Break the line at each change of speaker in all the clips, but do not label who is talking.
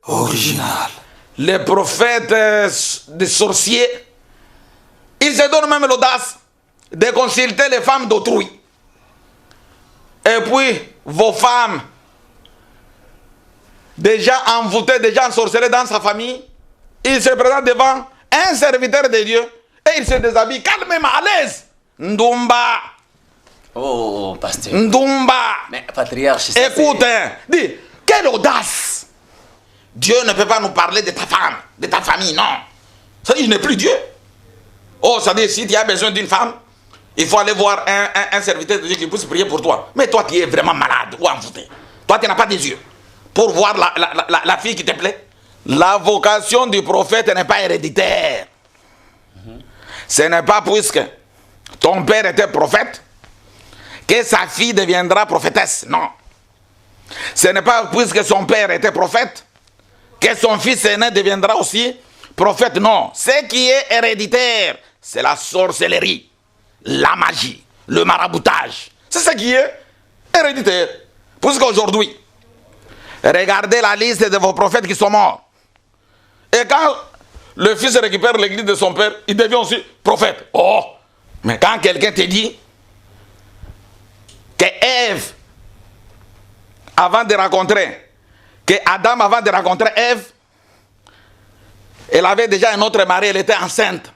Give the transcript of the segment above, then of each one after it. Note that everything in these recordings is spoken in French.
Original.
Les prophètes des sorciers, ils se donnent même l'audace de consulter les femmes d'autrui. Et puis, vos femmes, déjà envoûtées, déjà ensorcelées dans sa famille, ils se présentent devant un serviteur de Dieu et ils se déshabillent calmement, à l'aise. Ndumba.
Oh, pasteur.
Ndumba.
Mais patriarche, ça,
écoute, dis, quelle audace. Dieu ne peut pas nous parler de ta femme, de ta famille, non. Ça dit, il n'est plus Dieu. Oh, ça dit, si tu as besoin d'une femme, il faut aller voir un serviteur de Dieu qui puisse prier pour toi. Mais toi, tu es vraiment malade ou envoûté. Toi, tu n'as pas des yeux pour voir la fille qui te plaît. La vocation du prophète n'est pas héréditaire. Ce n'est pas puisque ton père était prophète que sa fille deviendra prophétesse. Non. Ce n'est pas puisque son père était prophète que son fils aîné deviendra aussi prophète. Non. Ce qui est héréditaire, c'est la sorcellerie, la magie, le maraboutage. C'est ce qui est héréditaire. Puisqu'aujourd'hui, regardez la liste de vos prophètes qui sont morts. Et quand le fils récupère l'église de son père, il devient aussi prophète. Oh! Mais quand quelqu'un te dit que Ève, avant de rencontrer, que Adam, avant de rencontrer Ève, elle avait déjà un autre mari, elle était enceinte.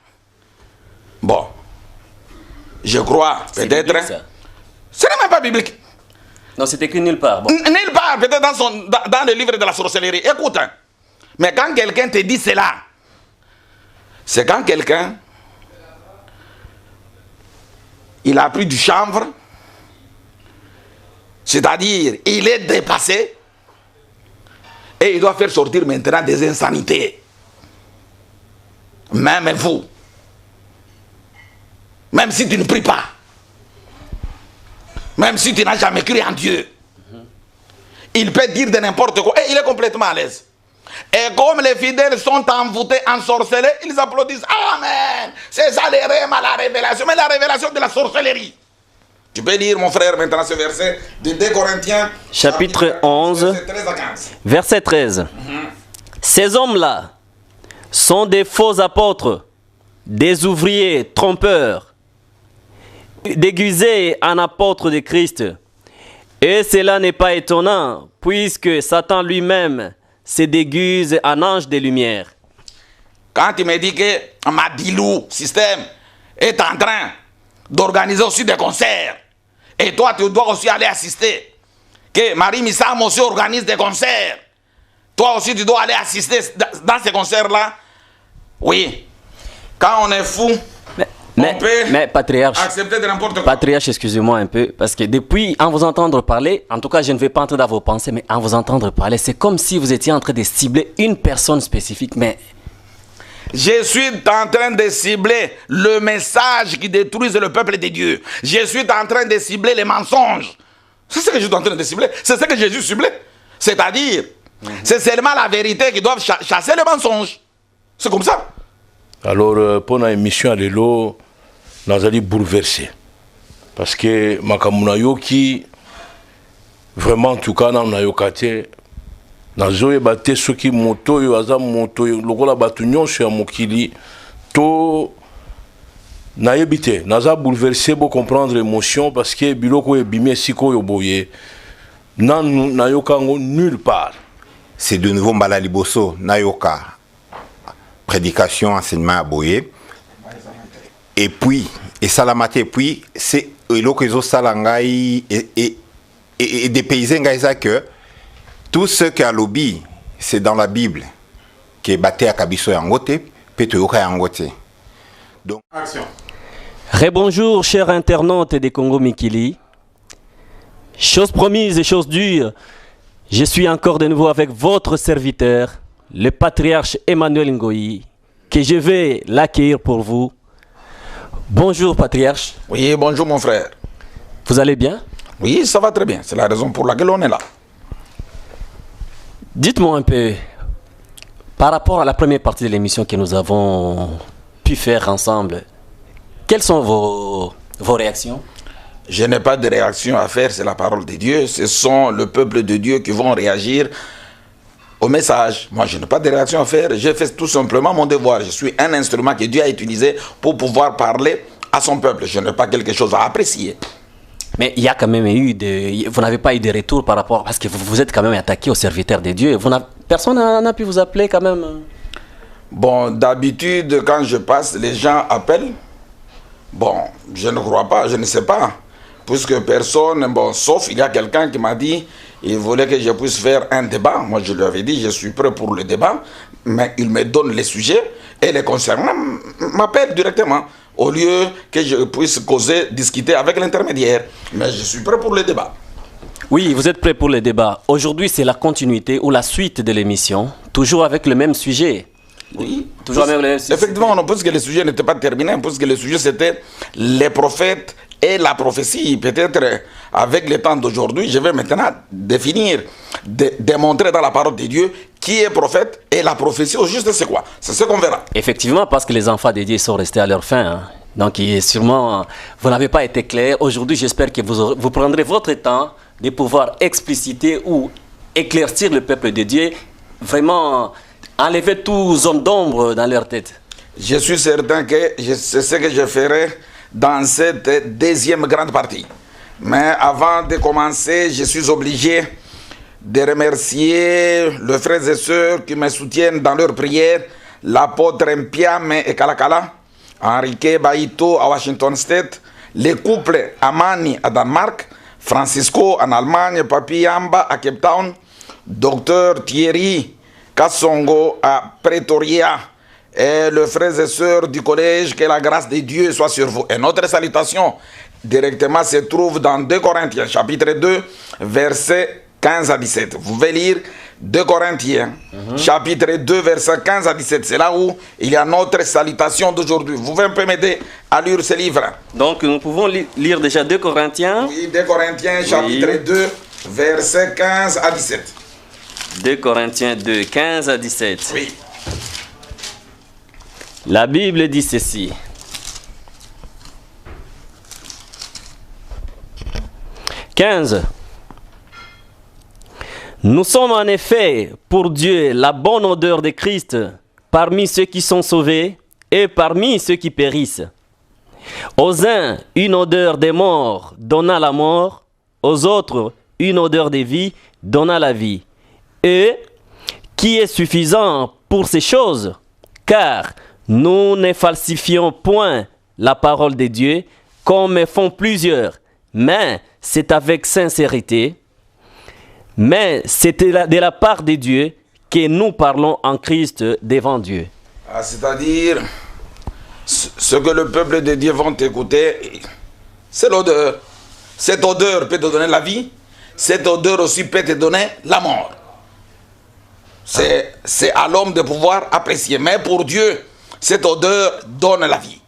Bon, je crois, peut-être. Ce n'est même pas biblique.
Non, c'est écrit nulle part. Bon.
Nulle part, peut-être dans le livre de la sorcellerie. Écoute, mais quand quelqu'un te dit cela, c'est quand quelqu'un, il a pris du chanvre, c'est-à-dire il est dépassé, et il doit faire sortir maintenant des insanités. Même vous, même si tu ne pries pas, même si tu n'as jamais cru en Dieu, il peut dire de n'importe quoi, et il est complètement à l'aise. Et comme les fidèles sont envoûtés, ensorcelés, ils applaudissent. Amen. C'est ça les rêves à la révélation, mais la révélation de la sorcellerie. Tu peux lire, mon frère, maintenant ce verset de 2 Corinthiens,
chapitre 11,
verset 13 à 15.
verset 13. Ces hommes-là sont des faux apôtres, des ouvriers trompeurs, déguisés en apôtres de Christ. Et cela n'est pas étonnant, puisque Satan lui-même se déguise en ange de lumière.
Quand tu me dis que Madilou système est en train d'organiser aussi des concerts, et toi tu dois aussi aller assister, que Marie Missam aussi organise des concerts, toi aussi tu dois aller assister dans ces concerts-là. Oui, quand on est fou, on peut
patriarche,
accepter de n'importe quoi.
Patriarche, excusez-moi un peu, parce que depuis, en vous entendre parler, en tout cas je ne vais pas entrer dans vos pensées, mais en vous entendre parler, c'est comme si vous étiez en train de cibler une personne spécifique, mais...
Je suis en train de cibler le message qui détruit le peuple de Dieu. Je suis en train de cibler les mensonges. C'est ce que je suis en train de cibler. C'est ce que Jésus ciblait. C'est-à-dire, c'est seulement la vérité qui doit chasser les mensonges. C'est comme ça.
Alors, pendant l'émission à l'élo, nous allons bouleverser. Parce que Makamuna Yoki, vraiment, en tout cas, nous avons kate. Nazoye bate soki moto yo aza moto lokola batunyon sur mokili to na yebite naza bouleversé pour comprendre l'émotion parce que biloko ebimé siko yo boye nan nayoka ngo nulle part.
C'est de nouveau Mbala Liboso nayoka prédication enseignement à boye et puis et salamate et puis c'est eloko salangai et des paysans gaisa que tout ce qui a lobby, c'est dans la Bible, qui est battu à Kabiso Yangote, Peteoka Yangote. Donc, action.
Rebonjour, chers internautes des Congo Mikili. Chose promise et chose dure, je suis encore de nouveau avec votre serviteur, le patriarche Emmanuel Ngoyi, que je vais l'accueillir pour vous. Bonjour, patriarche.
Oui, bonjour, mon frère.
Vous allez bien?
Oui, ça va très bien. C'est la raison pour laquelle on est là.
Dites-moi un peu, par rapport à la première partie de l'émission que nous avons pu faire ensemble, quelles sont vos réactions?
Je n'ai pas de réaction à faire, c'est la parole de Dieu. Ce sont le peuple de Dieu qui vont réagir au message. Moi, je n'ai pas de réaction à faire. J'ai fait tout simplement mon devoir. Je suis un instrument que Dieu a utilisé pour pouvoir parler à son peuple. Je n'ai pas quelque chose à apprécier.
Mais il y a quand même eu vous n'avez pas eu de retour par rapport, parce que vous êtes quand même attaqué aux serviteurs de Dieu. Personne n'a pu vous appeler quand même.
Bon, d'habitude, quand je passe, les gens appellent. Bon, je ne crois pas, je ne sais pas. Puisque personne, bon, sauf il y a quelqu'un qui m'a dit, il voulait que je puisse faire un débat. Moi, je lui avais dit, je suis prêt pour le débat, mais il me donne les sujets et les concernants m'appellent directement, au lieu que je puisse causer, discuter avec l'intermédiaire. Mais je suis prêt pour le débat.
Oui, vous êtes prêt pour le débat. Aujourd'hui, c'est la continuité ou la suite de l'émission, toujours avec le même sujet.
Oui,
toujours avec le même sujet.
Effectivement, puisque le sujet n'était pas terminé, puisque le sujet c'était les prophètes et la prophétie. Peut-être avec le temps d'aujourd'hui, je vais maintenant définir, démontrer dans la parole de Dieu qui est prophète et la prophétie au juste c'est quoi. C'est ce qu'on verra.
Effectivement, parce que les enfants de Dieu sont restés à leur fin. Hein. Donc, sûrement, vous n'avez pas été clair. Aujourd'hui, j'espère que vous prendrez votre temps de pouvoir expliciter ou éclaircir le peuple de Dieu, vraiment enlever toute zone d'ombre dans leur tête.
Je suis certain que c'est ce que je ferai dans cette deuxième grande partie. Mais avant de commencer, je suis obligé de remercier les frères et sœurs qui me soutiennent dans leurs prières, l'apôtre Mpiame et Kalakala, Enrique Baito à Washington State, les couples Amani à Danemark, Francisco en Allemagne, Papi Yamba à Cape Town, Dr Thierry Kassongo à Pretoria, et les frères et sœurs du collège, que la grâce de Dieu soit sur vous. Et notre salutation directement se trouve dans 2 Corinthiens, chapitre 2, versets 15 à 17. Vous pouvez lire 2 Corinthiens, chapitre 2, versets 15 à 17. C'est là où il y a notre salutation d'aujourd'hui. Vous pouvez un peu m'aider à lire ce livre.
Donc, nous pouvons lire déjà 2 Corinthiens.
Oui, 2 Corinthiens, chapitre 2, versets 15 à 17.
2 Corinthiens 2, 15 à 17.
Oui.
La Bible dit ceci. « 15. Nous sommes en effet pour Dieu la bonne odeur de Christ parmi ceux qui sont sauvés et parmi ceux qui périssent. Aux uns, une odeur des morts donna la mort, aux autres, une odeur de vie donna la vie. Et qui est suffisant pour ces choses, car nous ne falsifions point la parole de Dieu comme font plusieurs, mais c'est avec sincérité. Mais c'est de la part de Dieu que nous parlons en Christ devant Dieu.
Ah, c'est-à-dire, ce que le peuple de Dieu va écouter, c'est l'odeur. Cette odeur peut te donner la vie, cette odeur aussi peut te donner la mort. C'est à l'homme de pouvoir apprécier. Mais pour Dieu, cette odeur donne la vie.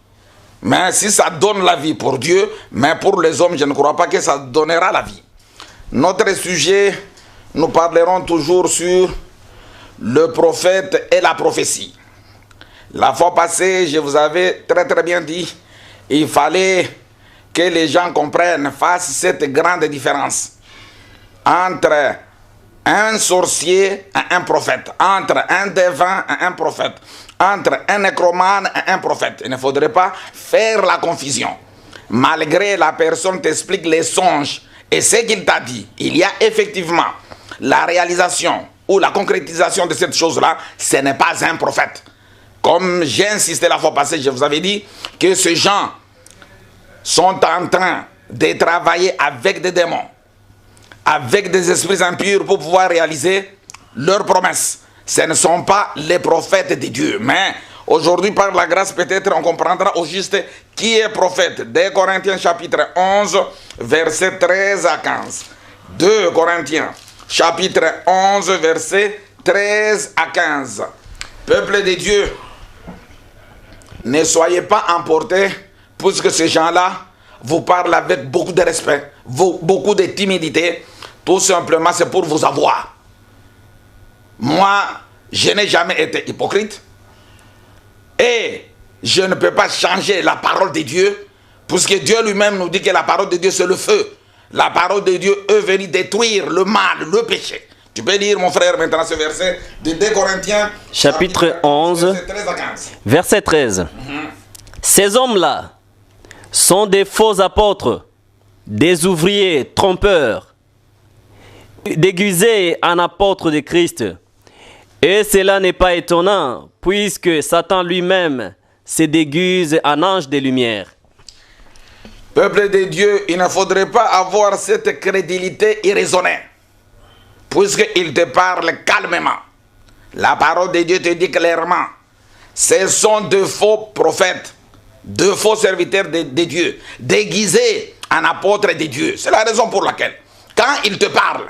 Mais si ça donne la vie pour Dieu, mais pour les hommes, je ne crois pas que ça donnera la vie. Notre sujet, nous parlerons toujours sur le prophète et la prophétie. La fois passée, je vous avais très très bien dit, il fallait que les gens comprennent, fassent cette grande différence entre un sorcier et un prophète, entre un devin et un prophète, entre un nécromane et un prophète. Il ne faudrait pas faire la confusion. Malgré la personne t'explique les songes et ce qu'il t'a dit, il y a effectivement la réalisation ou la concrétisation de cette chose-là, ce n'est pas un prophète. Comme j'ai insisté la fois passée, je vous avais dit que ces gens sont en train de travailler avec des démons, avec des esprits impurs pour pouvoir réaliser leurs promesses. Ce ne sont pas les prophètes de Dieu. Mais aujourd'hui, par la grâce, peut-être on comprendra au juste qui est prophète. 2 Corinthiens chapitre 11, versets 13 à 15. 2 Corinthiens chapitre 11, versets 13 à 15. Peuple de Dieu, ne soyez pas emportés, puisque ces gens-là vous parlent avec beaucoup de respect, beaucoup de timidité. Tout simplement, c'est pour vous avoir. Moi, je n'ai jamais été hypocrite. Et je ne peux pas changer la parole de Dieu, puisque Dieu lui-même nous dit que la parole de Dieu, c'est le feu. La parole de Dieu est venue détruire le mal, le péché. Tu peux lire, mon frère, maintenant ce verset de 2 Corinthiens,
Chapitre 11,
verset 13 à 15.
verset 13. Ces hommes-là sont des faux apôtres, des ouvriers trompeurs, déguisés en apôtres de Christ. Et cela n'est pas étonnant, puisque Satan lui-même se déguise en ange des lumières.
Peuple de Dieu, il ne faudrait pas avoir cette crédulité irraisonnée, puisqu'il te parle calmement. La parole de Dieu te dit clairement, ce sont de faux prophètes, de faux serviteurs de Dieu, déguisés en apôtres de Dieu. C'est la raison pour laquelle, quand il te parle,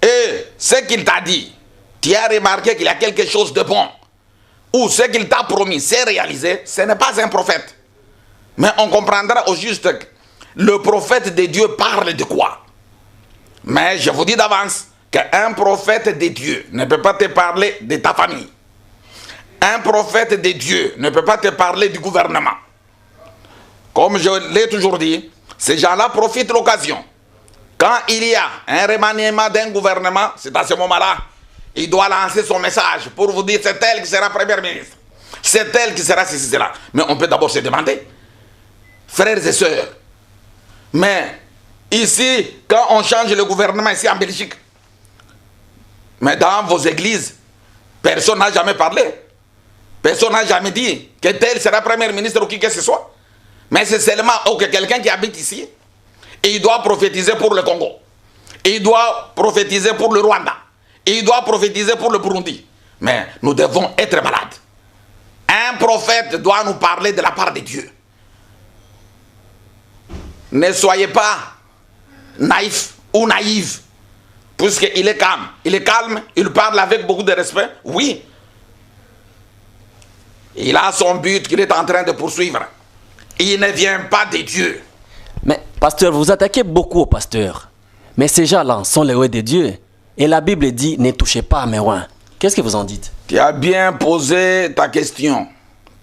et ce qu'il t'a dit, tu as remarqué qu'il y a quelque chose de bon, ou ce qu'il t'a promis, c'est réalisé, ce n'est pas un prophète. Mais on comprendra au juste que le prophète de Dieu parle de quoi. Mais je vous dis d'avance qu'un prophète de Dieu ne peut pas te parler de ta famille. Un prophète de Dieu ne peut pas te parler du gouvernement. Comme je l'ai toujours dit, ces gens-là profitent de l'occasion. Quand il y a un remaniement d'un gouvernement, c'est à ce moment-là, il doit lancer son message pour vous dire c'est elle qui sera première ministre. C'est elle qui sera ceci, cela. Mais on peut d'abord se demander, frères et sœurs, mais ici, quand on change le gouvernement ici en Belgique, mais dans vos églises, personne n'a jamais parlé. Personne n'a jamais dit que tel sera premier ministre ou qui que ce soit. Mais c'est seulement que quelqu'un qui habite ici, et il doit prophétiser pour le Congo. Et il doit prophétiser pour le Rwanda. Et il doit prophétiser pour le Burundi. Mais nous devons être malades. Un prophète doit nous parler de la part de Dieu. Ne soyez pas naïfs ou naïfs, puisqu'il est calme. Il est calme, il parle avec beaucoup de respect, oui. Il a son but qu'il est en train de poursuivre. Il ne vient pas de Dieu.
Mais, pasteur, vous attaquez beaucoup au pasteur. Mais ces gens-là sont les rois de Dieu. Et la Bible dit, ne touchez pas à mes rois. Qu'est-ce que vous en dites?
Tu as bien posé ta question,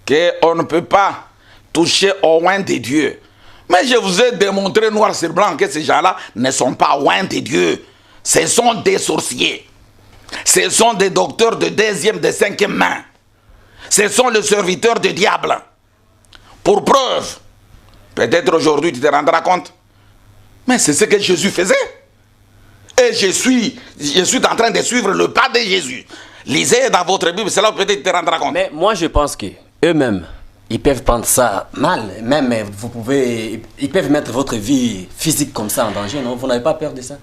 qu'on ne peut pas toucher au oint de Dieu. Mais je vous ai démontré noir sur blanc que ces gens-là ne sont pas oints de Dieu. Ce sont des sorciers. Ce sont des docteurs de deuxième, de cinquième main. Ce sont les serviteurs du diable. Pour preuve, peut-être aujourd'hui tu te rendras compte, mais c'est ce que Jésus faisait. Et je suis en train de suivre le pas de Jésus. Lisez dans votre Bible, c'est là où peut-être tu te rendras compte.
Mais moi je pense que eux-mêmes, ils peuvent prendre ça mal. Même ils peuvent mettre votre vie physique comme ça en danger, non? Vous n'avez pas peur de ça?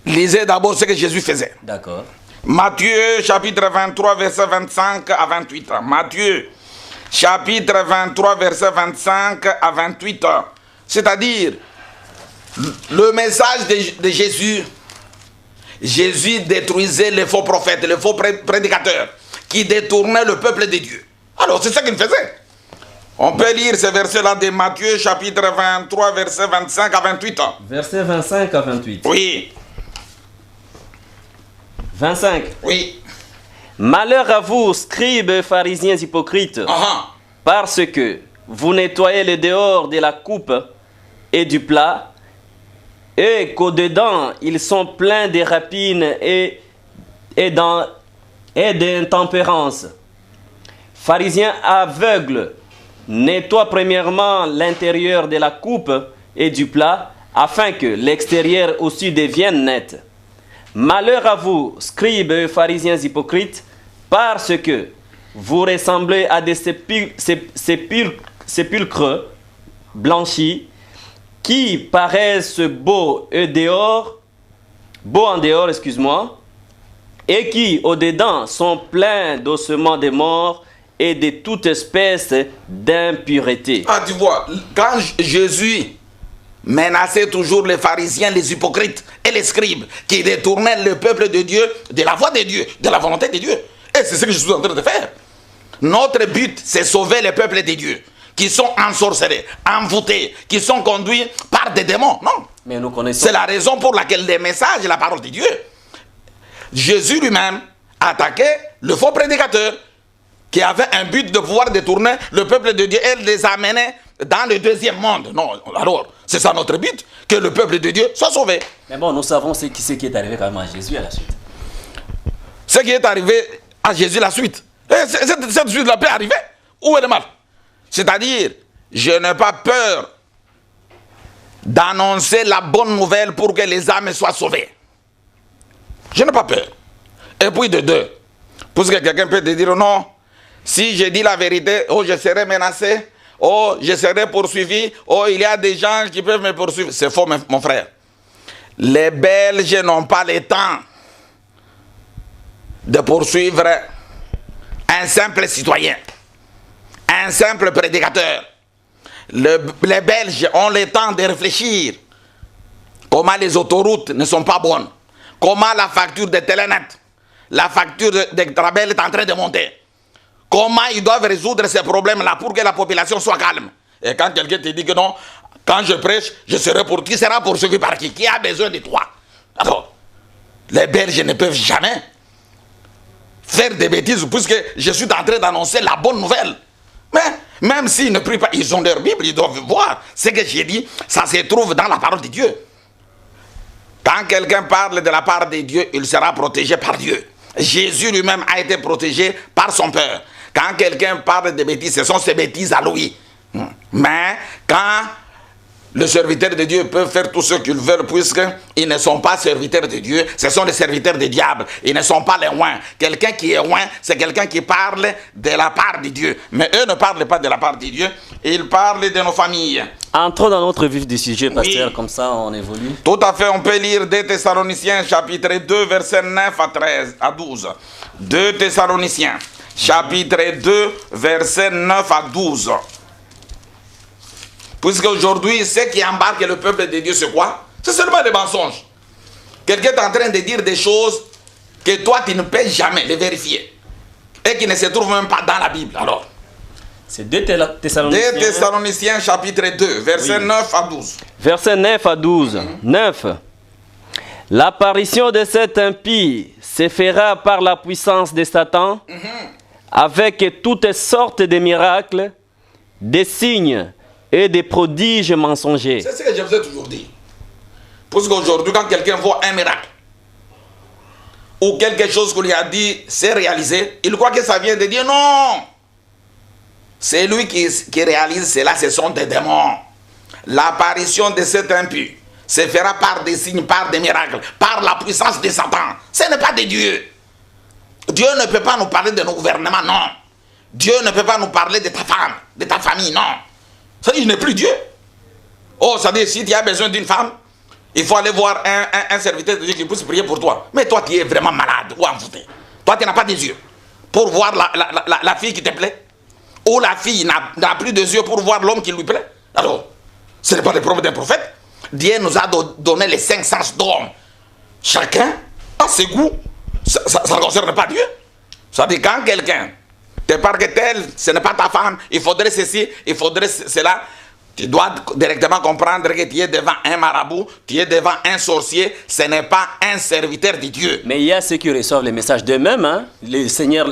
Lisez d'abord ce que Jésus faisait.
D'accord.
Matthieu chapitre 23 verset 25 à 28. Matthieu chapitre 23 verset 25 à 28. C'est-à-dire le message de Jésus. Jésus détruisait les faux prophètes, les faux prédicateurs qui détournaient le peuple de Dieu. Alors c'est ça qu'il faisait. On peut lire ce verset-là de Matthieu chapitre 23 verset 25 à 28.
Verset 25 à 28.
Oui.
25.
Oui.
Malheur à vous, scribes, pharisiens hypocrites, parce que vous nettoyez le dehors de la coupe et du plat, et qu'au-dedans, ils sont pleins de rapines et d'intempérance. Pharisiens aveugles, nettoie premièrement l'intérieur de la coupe et du plat, afin que l'extérieur aussi devienne net. Malheur à vous, scribes et pharisiens hypocrites, parce que vous ressemblez à des sépulcres blanchis qui paraissent beaux en dehors, et qui au-dedans sont pleins d'ossements de morts et de toute espèce d'impureté.
Ah, tu vois, quand Jésus menaçait toujours les pharisiens, les hypocrites et les scribes qui détournaient le peuple de Dieu de la voie de Dieu, de la volonté de Dieu. Et c'est ce que je suis en train de faire. Notre but, c'est sauver le peuple de Dieu qui sont ensorcelés, envoûtés, qui sont conduits par des démons. Non.
Mais nous connaissons.
C'est la raison pour laquelle les messages et la parole de Dieu, Jésus lui-même attaquait le faux prédicateur qui avait un but de pouvoir détourner le peuple de Dieu et les amener dans le deuxième monde. Non, alors, c'est ça notre but, que le peuple de Dieu soit sauvé.
Mais bon, nous savons ce qui est arrivé quand même à Jésus à la suite.
Ce qui est arrivé à Jésus la suite. Et cette suite-là peut arriver. Où est le mal? C'est-à-dire, je n'ai pas peur d'annoncer la bonne nouvelle pour que les âmes soient sauvées. Je n'ai pas peur. Et puis de deux, parce que quelqu'un peut te dire non, si je dis la vérité, oh je serai menacé, oh je serai poursuivi, oh il y a des gens qui peuvent me poursuivre. C'est faux mon frère. Les Belges n'ont pas le temps de poursuivre un simple citoyen, un simple prédicateur. Les Belges ont le temps de réfléchir comment les autoroutes ne sont pas bonnes, comment la facture de Telenet, la facture de Trabel est en train de monter, comment ils doivent résoudre ces problèmes-là pour que la population soit calme. Et quand quelqu'un te dit que non, quand je prêche, je serai pour qui sera poursuivi par qui a besoin de toi? Alors, les Belges ne peuvent jamais faire des bêtises puisque je suis en train d'annoncer la bonne nouvelle. Mais même s'ils ne prient pas, ils ont leur Bible, ils doivent voir ce que j'ai dit, ça se trouve dans la parole de Dieu. Quand quelqu'un parle de la part de Dieu, il sera protégé par Dieu. Jésus lui-même a été protégé par son Père. Quand quelqu'un parle de bêtises, ce sont ses bêtises à lui. Mais quand le serviteur de Dieu peut faire tout ce qu'ils veulent puisqu'ils ne sont pas serviteurs de Dieu, ce sont les serviteurs du diable. Ils ne sont pas les oints. Quelqu'un qui est oint, c'est quelqu'un qui parle de la part de Dieu. Mais eux ne parlent pas de la part de Dieu, ils parlent de nos familles.
Entrons dans notre vif du sujet, pasteur,
Oui.
comme ça on évolue.
Tout à fait, on peut lire 2 Thessaloniciens chapitre 2 versets 9 à 13 à 12. 2 Thessaloniciens chapitre 2 versets 9 à 12. Puisque aujourd'hui, ce qui embarque le peuple de Dieu, c'est quoi? C'est seulement des mensonges. Quelqu'un est en train de dire des choses que toi, tu ne peux jamais les vérifier. Et qui ne se trouvent même pas dans la Bible. Alors,
C'est 2 Thessaloniciens.
2 Thessaloniciens chapitre 2, versets 9 à 12.
Versets 9 à 12. 9. L'apparition de cet impie se fera par la puissance de Satan, avec toutes sortes de miracles, des signes et des prodiges mensongers.
C'est ce que je vous ai toujours dit. Parce qu'aujourd'hui, quand quelqu'un voit un miracle, ou quelque chose qu'on lui a dit, c'est réalisé, il croit que ça vient de Dieu. Non! C'est lui qui réalise cela, ce sont des démons. L'apparition de cet impie se fera par des signes, par des miracles, par la puissance de Satan. Ce n'est pas de Dieu. Dieu ne peut pas nous parler de nos gouvernements, non. Dieu ne peut pas nous parler de ta femme, de ta famille, non. Ça dit, il n'est plus Dieu. Oh, ça dit, si tu as besoin d'une femme, il faut aller voir un serviteur de Dieu qui puisse prier pour toi. Mais toi, tu es vraiment malade ou envoûté. Toi, tu n'as pas des yeux pour voir la fille qui te plaît. Ou la fille n'a plus de yeux pour voir l'homme qui lui plaît. Alors, ce n'est pas le problème d'un prophète. Dieu nous a donné les 5 sens d'homme. Chacun a ses goûts. Ça ne concerne pas Dieu. Ça dit, quand quelqu'un te parle que tel, ce n'est pas ta femme, il faudrait ceci, il faudrait cela. Tu dois directement comprendre que tu es devant un marabout, tu es devant un sorcier, ce n'est pas un serviteur de Dieu.
Mais il y a ceux qui reçoivent les messages d'eux-mêmes. Hein? Le Seigneur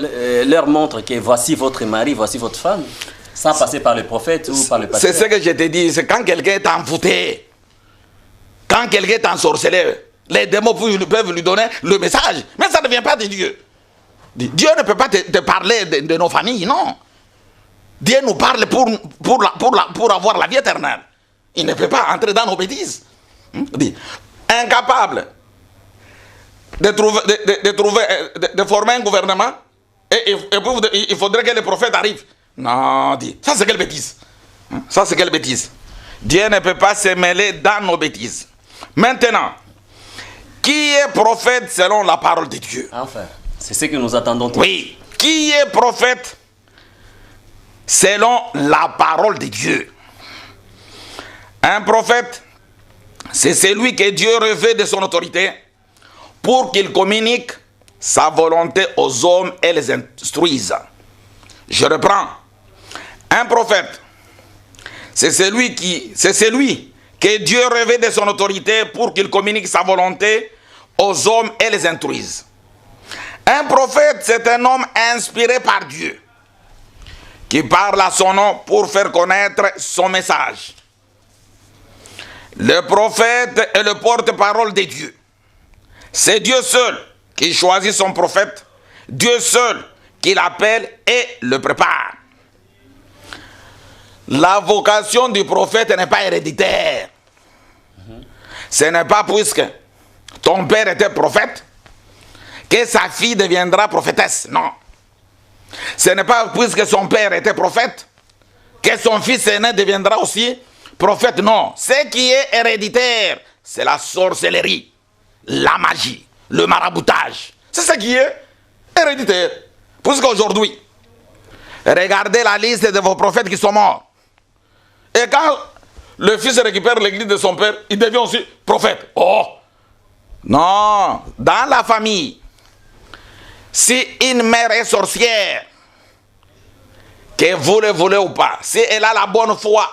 leur montre que voici votre mari, voici votre femme, sans passer par le prophète ou par le pasteur.
C'est ce que je te dis, c'est quand quelqu'un est envoûté, quand quelqu'un est ensorcelé, les démons peuvent lui donner le message, mais ça ne vient pas de Dieu. Dieu ne peut pas te parler de nos familles, non. Dieu nous parle pour avoir la vie éternelle. Il ne peut pas entrer dans nos bêtises. Incapable de former un gouvernement, et il faudrait que les prophètes arrivent. Non, ça c'est quelle bêtise. Ça c'est quelle bêtise. Dieu ne peut pas se mêler dans nos bêtises. Maintenant, qui est prophète selon la parole de Dieu?
Enfin, c'est ce que nous attendons tous.
Oui. Qui est prophète selon la parole de Dieu? Un prophète, c'est celui que Dieu revêt de son autorité pour qu'il communique sa volonté aux hommes et les instruise. Je reprends. Un prophète, c'est celui que Dieu revêt de son autorité pour qu'il communique sa volonté aux hommes et les instruise. Un prophète, c'est un homme inspiré par Dieu, qui parle à son nom pour faire connaître son message. Le prophète est le porte-parole de Dieu. C'est Dieu seul qui choisit son prophète Dieu seul qui l'appelle et le prépare. La vocation du prophète n'est pas héréditaire. Ce n'est pas puisque ton père était prophète que sa fille deviendra prophétesse. Non. Ce n'est pas puisque son père était prophète que son fils aîné deviendra aussi prophète. Non. Ce qui est héréditaire, c'est la sorcellerie, la magie, le maraboutage. C'est ce qui est héréditaire. Puisqu'aujourd'hui, regardez la liste de vos prophètes qui sont morts. Et quand le fils récupère l'église de son père, il devient aussi prophète. Oh! Non! Dans la famille, si une mère est sorcière, que vous le voulez ou pas, si elle a la bonne foi,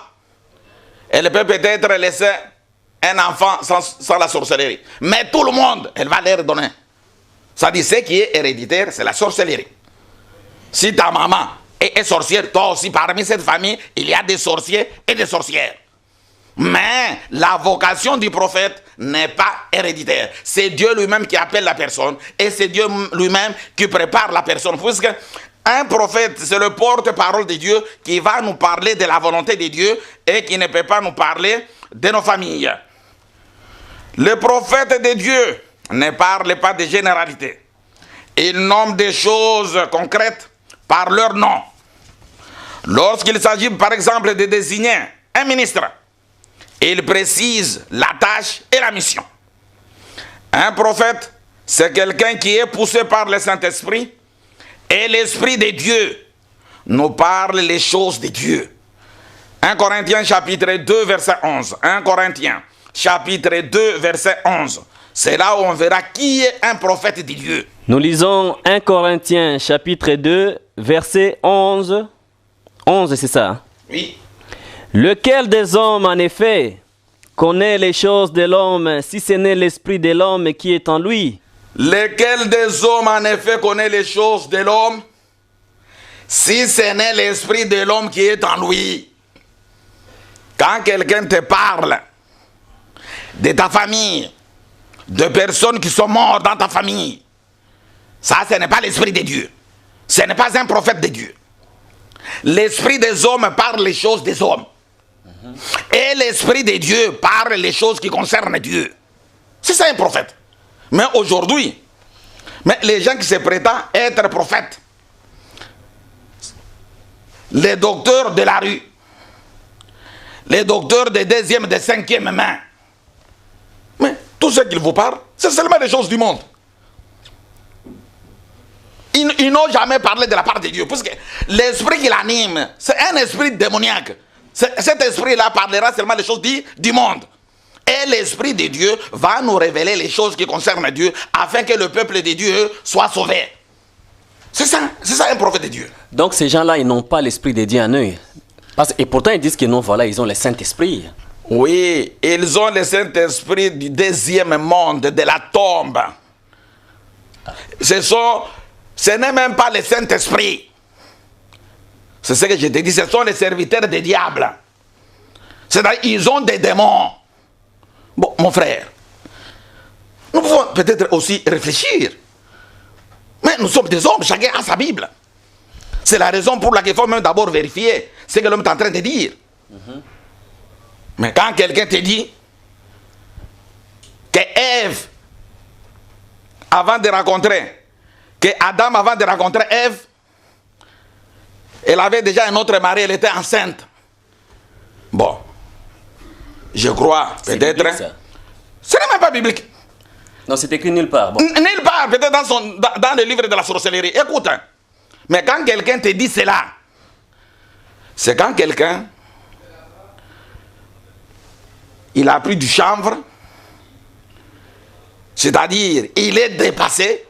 elle peut peut-être laisser un enfant sans la sorcellerie. Mais tout le monde, elle va leur donner. Ça dit, ce qui est héréditaire, c'est la sorcellerie. Si ta maman est sorcière, toi aussi, parmi cette famille, il y a des sorciers et des sorcières. Mais la vocation du prophète n'est pas héréditaire. C'est Dieu lui-même qui appelle la personne et c'est Dieu lui-même qui prépare la personne. Puisque un prophète, c'est le porte-parole de Dieu qui va nous parler de la volonté de Dieu et qui ne peut pas nous parler de nos familles. Le prophète de Dieu ne parle pas de généralité. Il nomme des choses concrètes par leur nom. Lorsqu'il s'agit par exemple de désigner un ministre, il précise la tâche et la mission. Un prophète, c'est quelqu'un qui est poussé par le Saint-Esprit et l'Esprit de Dieu nous parle les choses de Dieu. 1 Corinthiens chapitre 2 verset 11. 1 Corinthiens chapitre 2 verset 11. C'est là où on verra qui est un prophète de Dieu.
Nous lisons 1 Corinthiens chapitre 2 verset 11. 11, c'est ça?
Oui.
Lequel des hommes, en effet, connaît les choses de l'homme, si ce n'est l'esprit de l'homme qui est en lui?
Lequel des hommes, en effet, connaît les choses de l'homme, si ce n'est l'esprit de l'homme qui est en lui? Quand quelqu'un te parle de ta famille, de personnes qui sont mortes dans ta famille, ça, ce n'est pas l'esprit de Dieu. Ce n'est pas un prophète de Dieu. L'esprit des hommes parle les choses des hommes. Et l'esprit de Dieu parle les choses qui concernent Dieu. C'est ça un prophète. Mais aujourd'hui, les gens qui se prétendent être prophètes, les docteurs de la rue, les docteurs de deuxième, de cinquième main, mais tout ce qu'ils vous parlent, c'est seulement des choses du monde. Ils n'ont jamais parlé de la part de Dieu, parce que l'esprit qui l'anime, c'est un esprit démoniaque. Cet esprit-là parlera seulement des choses du monde. Et l'esprit de Dieu va nous révéler les choses qui concernent Dieu, afin que le peuple de Dieu soit sauvé. C'est ça un prophète de Dieu.
Donc ces gens-là, ils n'ont pas l'esprit de Dieu en eux. Et pourtant, ils disent que non, voilà, ils ont le Saint-Esprit.
Oui, ils ont le Saint-Esprit du deuxième monde, de la tombe. Ce n'est même pas le Saint-Esprit. C'est ce que je te dis, ce sont les serviteurs des diables. C'est-à-dire, ils ont des démons. Bon, mon frère, nous pouvons peut-être aussi réfléchir. Mais nous sommes des hommes, chacun a sa Bible. C'est la raison pour laquelle il faut même d'abord vérifier ce que l'homme est en train de dire. Mais quand quelqu'un te dit que Ève, avant de rencontrer, que Adam, avant de rencontrer Ève, elle avait déjà un autre mari, elle était enceinte. Bon, je crois, peut-être. Ce n'est même pas biblique.
Non, c'est écrit nulle part. Bon.
Nulle part, peut-être dans le livre de la sorcellerie. Écoute, mais quand quelqu'un te dit cela, c'est quand quelqu'un, il a pris du chanvre, c'est-à-dire il est dépassé,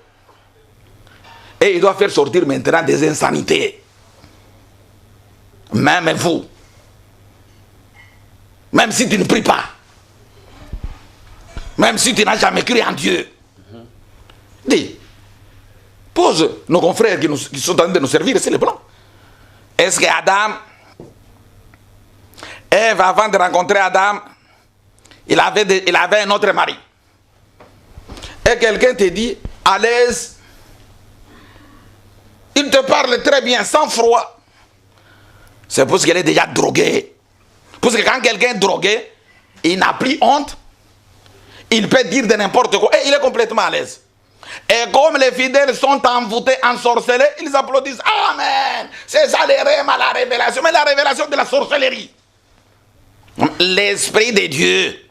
et il doit faire sortir maintenant des insanités. Même vous, même si tu ne pries pas, même si tu n'as jamais cru en Dieu, dis, pose nos confrères qui sont en train de nous servir, c'est le plan. Est-ce que Adam, Ève, avant de rencontrer Adam, il avait un autre mari? Et quelqu'un te dit, à l'aise, parle très bien, sans froid, c'est parce qu'elle est déjà droguée. Parce que quand quelqu'un est drogué, il n'a plus honte, il peut dire de n'importe quoi, et il est complètement à l'aise. Et comme les fidèles sont envoûtés, ensorcelés, ils applaudissent. Amen. C'est ça les rêves à la révélation. Mais la révélation de la sorcellerie. L'Esprit de Dieu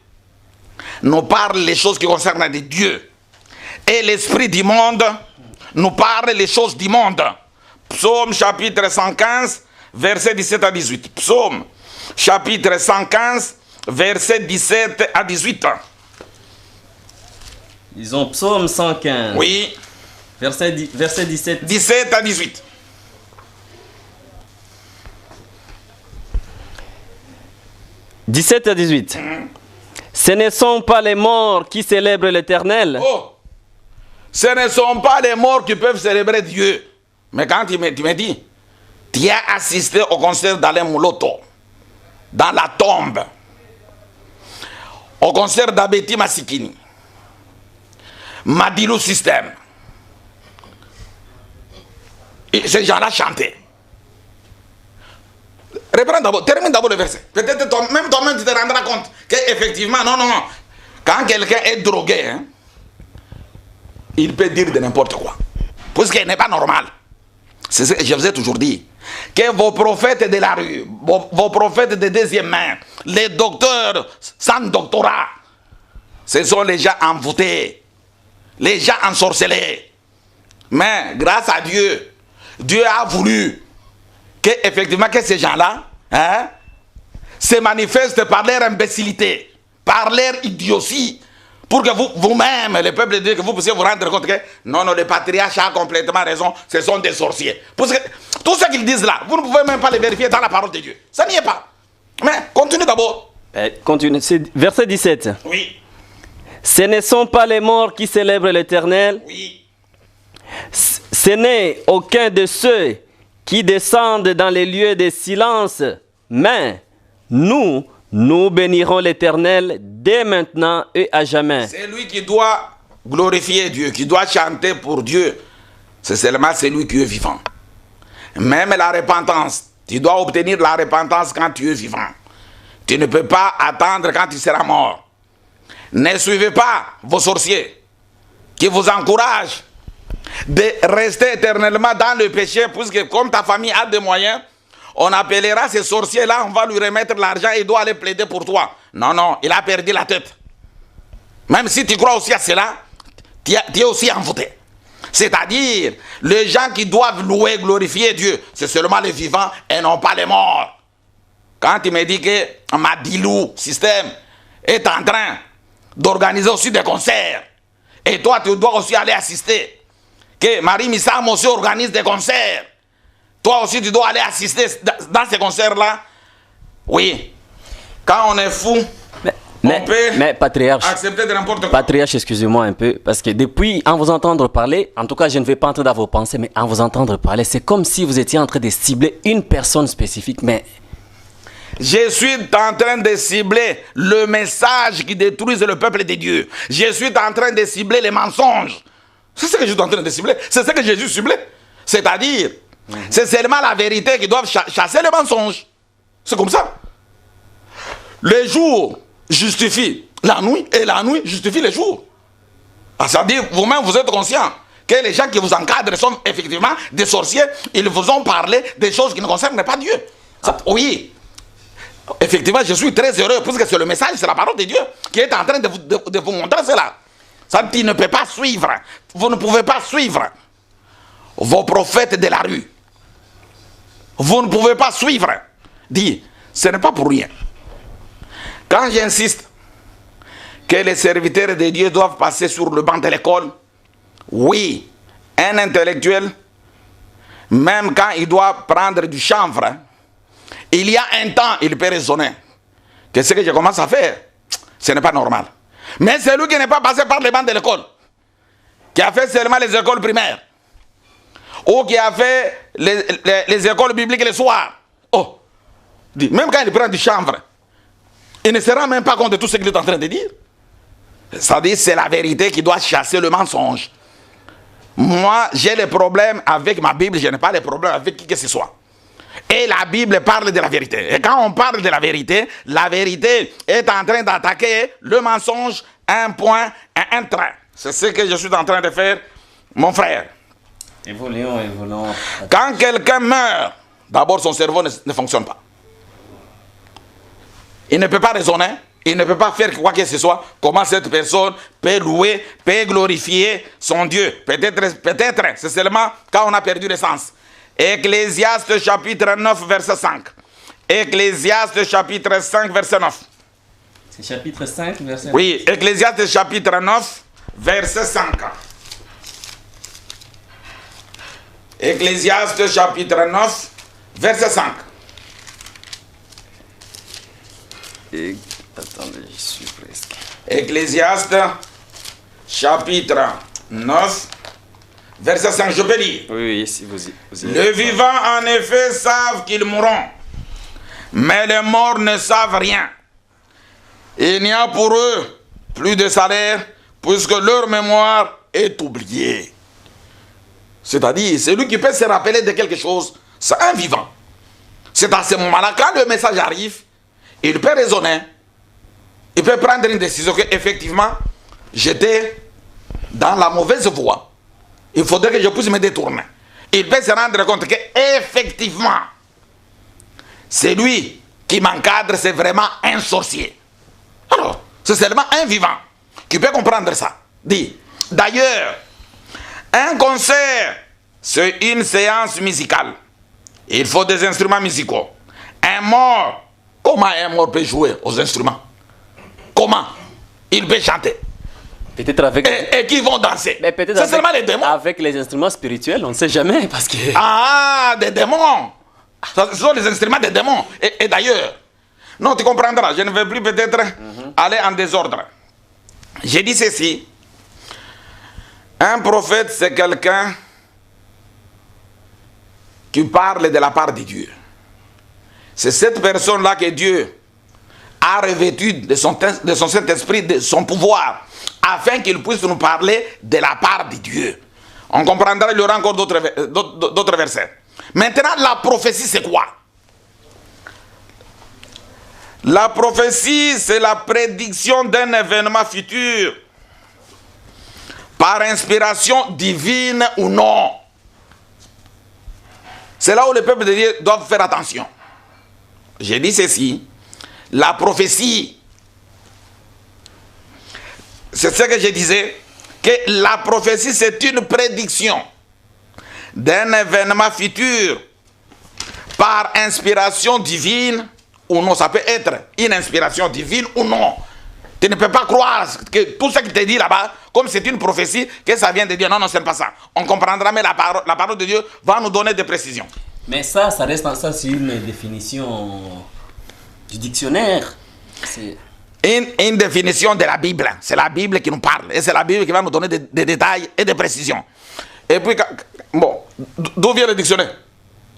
nous parle les choses qui concernent de Dieu. Et l'Esprit du monde nous parle les choses du monde. Psaume chapitre 115, versets 17 à 18. Psaume chapitre 115, versets 17 à 18.
Disons psaume 115.
Oui.
Verset 17.
17 à 18.
« 17 à 18. Ce ne sont pas les morts qui célèbrent l'Éternel.
Oh, ce ne sont pas les morts qui peuvent célébrer Dieu. Mais quand tu me dis, tu as assisté au concert d'Alain Mouloto, dans la tombe, au concert d'Abeti Masikini, Madilou System, et ces gens-là chantaient. Reprends d'abord, termine d'abord le verset. Peut-être même toi-même tu te rendras compte qu'effectivement, non, quand quelqu'un est drogué, hein, il peut dire de n'importe quoi. Parce qu'il n'est pas normal. C'est ce que je vous ai toujours dit. Que vos prophètes de la rue, vos prophètes de deuxième main, les docteurs sans doctorat, ce sont les gens envoûtés, les gens ensorcelés. Mais grâce à Dieu, Dieu a voulu effectivement que ces gens-là se manifestent par leur imbécilité, par leur idiotie, pour que vous-même, le peuple de Dieu, que vous puissiez vous rendre compte que non, le patriarche a complètement raison, ce sont des sorciers. Parce que tout ce qu'ils disent là, vous ne pouvez même pas le vérifier dans la parole de Dieu. Ça n'y est pas. Mais continue d'abord.
Continue. Verset 17.
Oui.
Ce ne sont pas les morts qui célèbrent l'Éternel.
Oui.
Ce n'est aucun de ceux qui descendent dans les lieux de silence, mais nous bénirons l'Éternel dès maintenant et à jamais.
C'est lui qui doit glorifier Dieu, qui doit chanter pour Dieu. C'est seulement celui qui est vivant. Même la repentance, tu dois obtenir la repentance quand tu es vivant. Tu ne peux pas attendre quand tu seras mort. Ne suivez pas vos sorciers qui vous encouragent de rester éternellement dans le péché, puisque comme ta famille a des moyens, on appellera ces sorciers-là, on va lui remettre l'argent et il doit aller plaider pour toi. Non, il a perdu la tête. Même si tu crois aussi à cela, tu es aussi envoûté. C'est-à-dire, les gens qui doivent louer, glorifier Dieu, c'est seulement les vivants et non pas les morts. Quand tu me dis que Madilou System est en train d'organiser aussi des concerts, et toi tu dois aussi aller assister, que Marie Missam aussi organise des concerts, toi aussi tu dois aller assister dans ces concerts-là. Oui, quand on est fou, on peut
patriarche,
accepter de n'importe quoi.
Patriarche, excusez-moi un peu, parce que depuis, en vous entendre parler, en tout cas je ne vais pas entrer dans vos pensées, mais en vous entendre parler, c'est comme si vous étiez en train de cibler une personne spécifique, mais...
Je suis en train de cibler le message qui détruise le peuple de Dieu. Je suis en train de cibler les mensonges. C'est ce que je suis en train de cibler. C'est ce que Jésus ciblait. C'est-à-dire, c'est seulement la vérité qui doit chasser les mensonges. C'est comme ça. Le jour justifie la nuit et la nuit justifie le jour. C'est-à-dire, vous-même, vous êtes conscient que les gens qui vous encadrent sont effectivement des sorciers. Ils vous ont parlé des choses qui ne concernent pas Dieu. Oui. Effectivement, je suis très heureux parce que c'est le message, c'est la parole de Dieu qui est en train de vous montrer cela. Ça, tu ne peux pas suivre. Vous ne pouvez pas suivre vos prophètes de la rue. Vous ne pouvez pas suivre. Dis, ce n'est pas pour rien. Quand j'insiste que les serviteurs de Dieu doivent passer sur le banc de l'école, oui, un intellectuel, même quand il doit prendre du chanvre, il y a un temps, il peut raisonner que ce que je commence à faire, ce n'est pas normal. Mais celui qui n'est pas passé par les bancs de l'école, qui a fait seulement les écoles primaires, ou qui a fait les écoles bibliques le soir, même quand il prend du chanvre, il ne se rend même pas compte de tout ce qu'il est en train de dire. C'est-à-dire, c'est la vérité qui doit chasser le mensonge. Moi, j'ai des problèmes avec ma Bible, je n'ai pas de problèmes avec qui que ce soit. Et la Bible parle de la vérité. Et quand on parle de la vérité est en train d'attaquer le mensonge, un point et un trait. C'est ce que je suis en train de faire, mon frère.
Évoluons.
Quand quelqu'un meurt, d'abord son cerveau ne fonctionne pas. Il ne peut pas raisonner, il ne peut pas faire quoi que ce soit. Comment cette personne peut louer, peut glorifier son Dieu? Peut-être, c'est seulement quand on a perdu le sens. Ecclésiaste chapitre 9, verset 5. Ecclésiaste chapitre 5, verset 9.
C'est chapitre 5, verset 9.
Oui, Ecclésiaste chapitre 9, verset 5. Ecclésiaste chapitre 9, verset 5.
Attendez, je suis presque.
Ecclésiaste chapitre 9, verset 5, je peux lire.
Oui, si vous y
Les vivants, en effet, savent qu'ils mourront, mais les morts ne savent rien. Il n'y a pour eux plus de salaire, puisque leur mémoire est oubliée. C'est-à-dire, celui qui peut se rappeler de quelque chose, c'est un vivant. C'est à ce moment-là, quand le message arrive, il peut raisonner, il peut prendre une décision qu'effectivement, j'étais dans la mauvaise voie. Il faudrait que je puisse me détourner. Il peut se rendre compte qu'effectivement, c'est lui qui m'encadre, c'est vraiment un sorcier. Alors, c'est seulement un vivant qui peut comprendre ça. Dit, d'ailleurs, un concert, c'est une séance musicale. Il faut des instruments musicaux. Un mort, comment un mort peut jouer aux instruments? Comment il peut chanter?
Peut-être avec...
Et qui vont danser?
Mais peut-être
c'est seulement les démons.
Avec les instruments spirituels, on ne sait jamais parce que...
Ah, des démons. Ce sont les instruments des démons. Et d'ailleurs, non, tu comprendras, je ne vais plus peut-être aller en désordre. J'ai dit ceci. Un prophète, c'est quelqu'un qui parle de la part de Dieu. C'est cette personne-là que Dieu a revêtu de son Saint-Esprit, de son pouvoir, afin qu'il puisse nous parler de la part de Dieu. On comprendra, il y aura encore d'autres versets. Maintenant, la prophétie, c'est quoi? La prophétie, c'est la prédiction d'un événement futur, par inspiration divine ou non. C'est là où le peuple de Dieu doit faire attention. J'ai dit ceci. La prophétie, c'est ce que je disais, que la prophétie c'est une prédiction d'un événement futur par inspiration divine ou non. Ça peut être une inspiration divine ou non. Tu ne peux pas croire que tout ce qui te dit là-bas, comme c'est une prophétie, que ça vient de Dieu. Non, non, ce n'est pas ça. On comprendra, mais la parole de Dieu va nous donner des précisions.
Mais ça reste en ça, c'est une définition du dictionnaire.
Une définition de la Bible. C'est la Bible qui nous parle. Et c'est la Bible qui va nous donner des détails et des précisions. Et puis, bon, d'où vient le dictionnaire?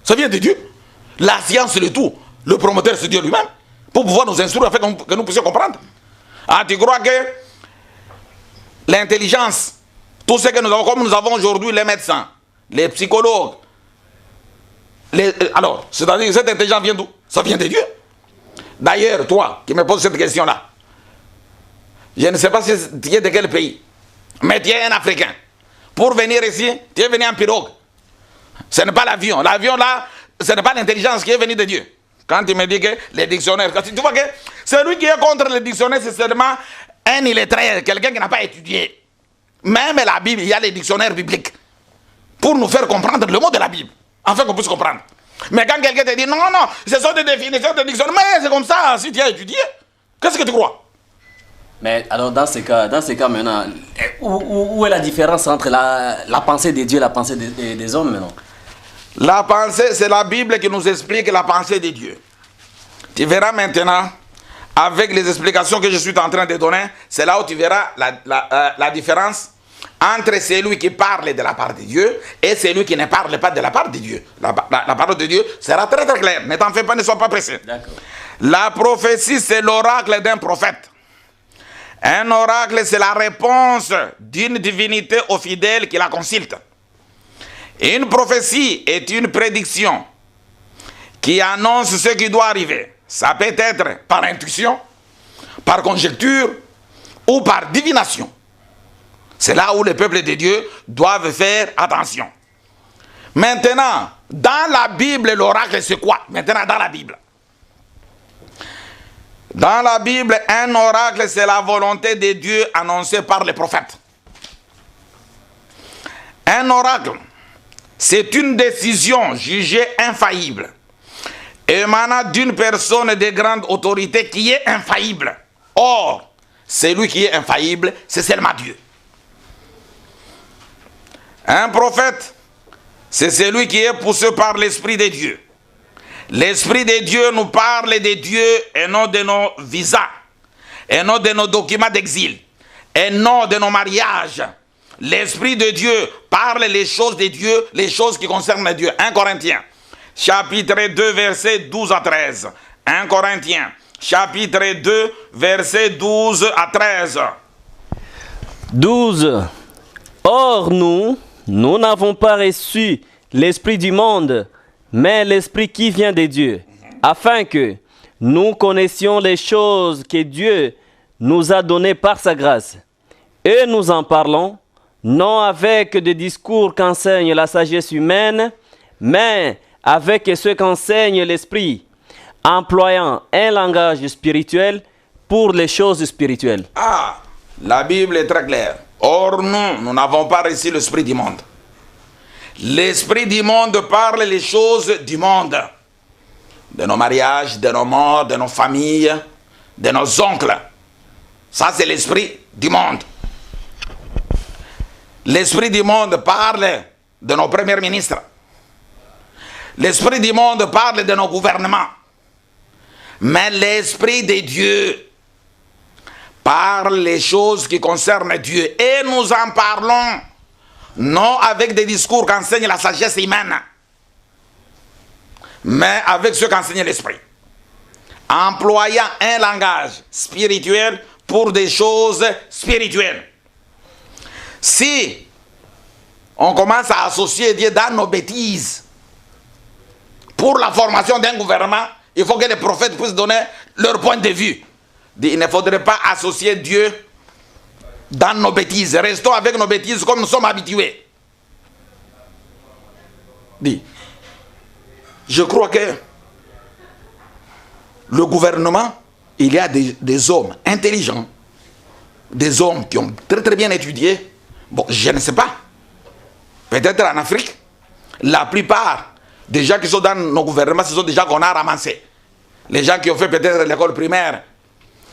Ça vient de Dieu. La science, c'est le tout. Le promoteur, c'est Dieu lui-même. Pour pouvoir nous instruire afin que nous puissions comprendre. Ah, tu crois que l'intelligence, tout ce que nous avons, comme nous avons aujourd'hui les médecins, les psychologues, alors, c'est-à-dire que cette intelligence vient d'où? Ça vient de Dieu. D'ailleurs, toi qui me poses cette question-là, je ne sais pas si tu es de quel pays, mais tu es un Africain. Pour venir ici, tu es venu en pirogue. Ce n'est pas l'avion. L'avion là, ce n'est pas l'intelligence qui est venue de Dieu. Quand tu me dis que les dictionnaires, tu vois que celui qui est contre les dictionnaires, c'est seulement un illettré, quelqu'un qui n'a pas étudié. Même la Bible, il y a les dictionnaires bibliques pour nous faire comprendre le mot de la Bible, afin qu'on puisse comprendre. Mais quand quelqu'un te dit non, non, ce sont des définitions de dictionnaire, mais c'est comme ça, si tu as étudié, qu'est-ce que tu crois?
Mais alors dans ces cas maintenant, où est la différence entre la pensée de Dieu et la pensée des hommes maintenant?
La pensée, c'est la Bible qui nous explique la pensée de Dieu. Tu verras maintenant, avec les explications que je suis en train de donner, c'est là où tu verras la différence entre celui qui parle de la part de Dieu et celui qui ne parle pas de la part de Dieu. La parole de Dieu sera très très claire. Ne t'en fais pas, ne sois pas pressé. La prophétie, c'est l'oracle d'un prophète. Un oracle, c'est la réponse d'une divinité aux fidèles qui la consulte. Une prophétie est une prédiction qui annonce ce qui doit arriver. Ça peut être par intuition, par conjecture ou par divination. C'est là où les peuples de Dieu doivent faire attention. Maintenant, dans la Bible, l'oracle c'est quoi? Maintenant, dans la Bible. Dans la Bible, un oracle, c'est la volonté de Dieu annoncée par les prophètes. Un oracle, c'est une décision jugée infaillible, émanant d'une personne de grande autorité qui est infaillible. Or, celui qui est infaillible, c'est seulement Dieu. Un prophète, c'est celui qui est poussé par l'Esprit de Dieu. L'Esprit de Dieu nous parle de Dieu et non de nos visas, et non de nos documents d'exil, et non de nos mariages. L'Esprit de Dieu parle les choses de Dieu, les choses qui concernent Dieu. 1 Corinthiens, chapitre 2, versets 12 à 13. 1 Corinthiens, chapitre 2, versets 12 à 13.
12. Or nous n'avons pas reçu l'esprit du monde, mais l'esprit qui vient de Dieu, afin que nous connaissions les choses que Dieu nous a données par sa grâce. Et nous en parlons, non avec des discours qu'enseigne la sagesse humaine, mais avec ce qu'enseigne l'esprit, employant un langage spirituel pour les choses spirituelles.
Ah, la Bible est très claire. Or nous n'avons pas reçu l'esprit du monde. L'esprit du monde parle les choses du monde. De nos mariages, de nos morts, de nos familles, de nos oncles. Ça, c'est l'esprit du monde. L'esprit du monde parle de nos premiers ministres. L'esprit du monde parle de nos gouvernements. Mais l'esprit de Dieu parle les choses qui concernent Dieu. Et nous en parlons non avec des discours qu'enseigne la sagesse humaine, mais avec ce qu'enseigne l'esprit. Employant un langage spirituel pour des choses spirituelles. Si on commence à associer Dieu dans nos bêtises, pour la formation d'un gouvernement, il faut que les prophètes puissent donner leur point de vue. Il ne faudrait pas associer Dieu dans nos bêtises. Restons avec nos bêtises comme nous sommes habitués. Je crois que le gouvernement, il y a des hommes intelligents, des hommes qui ont très très bien étudié. Bon, je ne sais pas. Peut-être en Afrique, la plupart des gens qui sont dans nos gouvernements, ce sont des gens qu'on a ramassés. Les gens qui ont fait peut-être l'école primaire,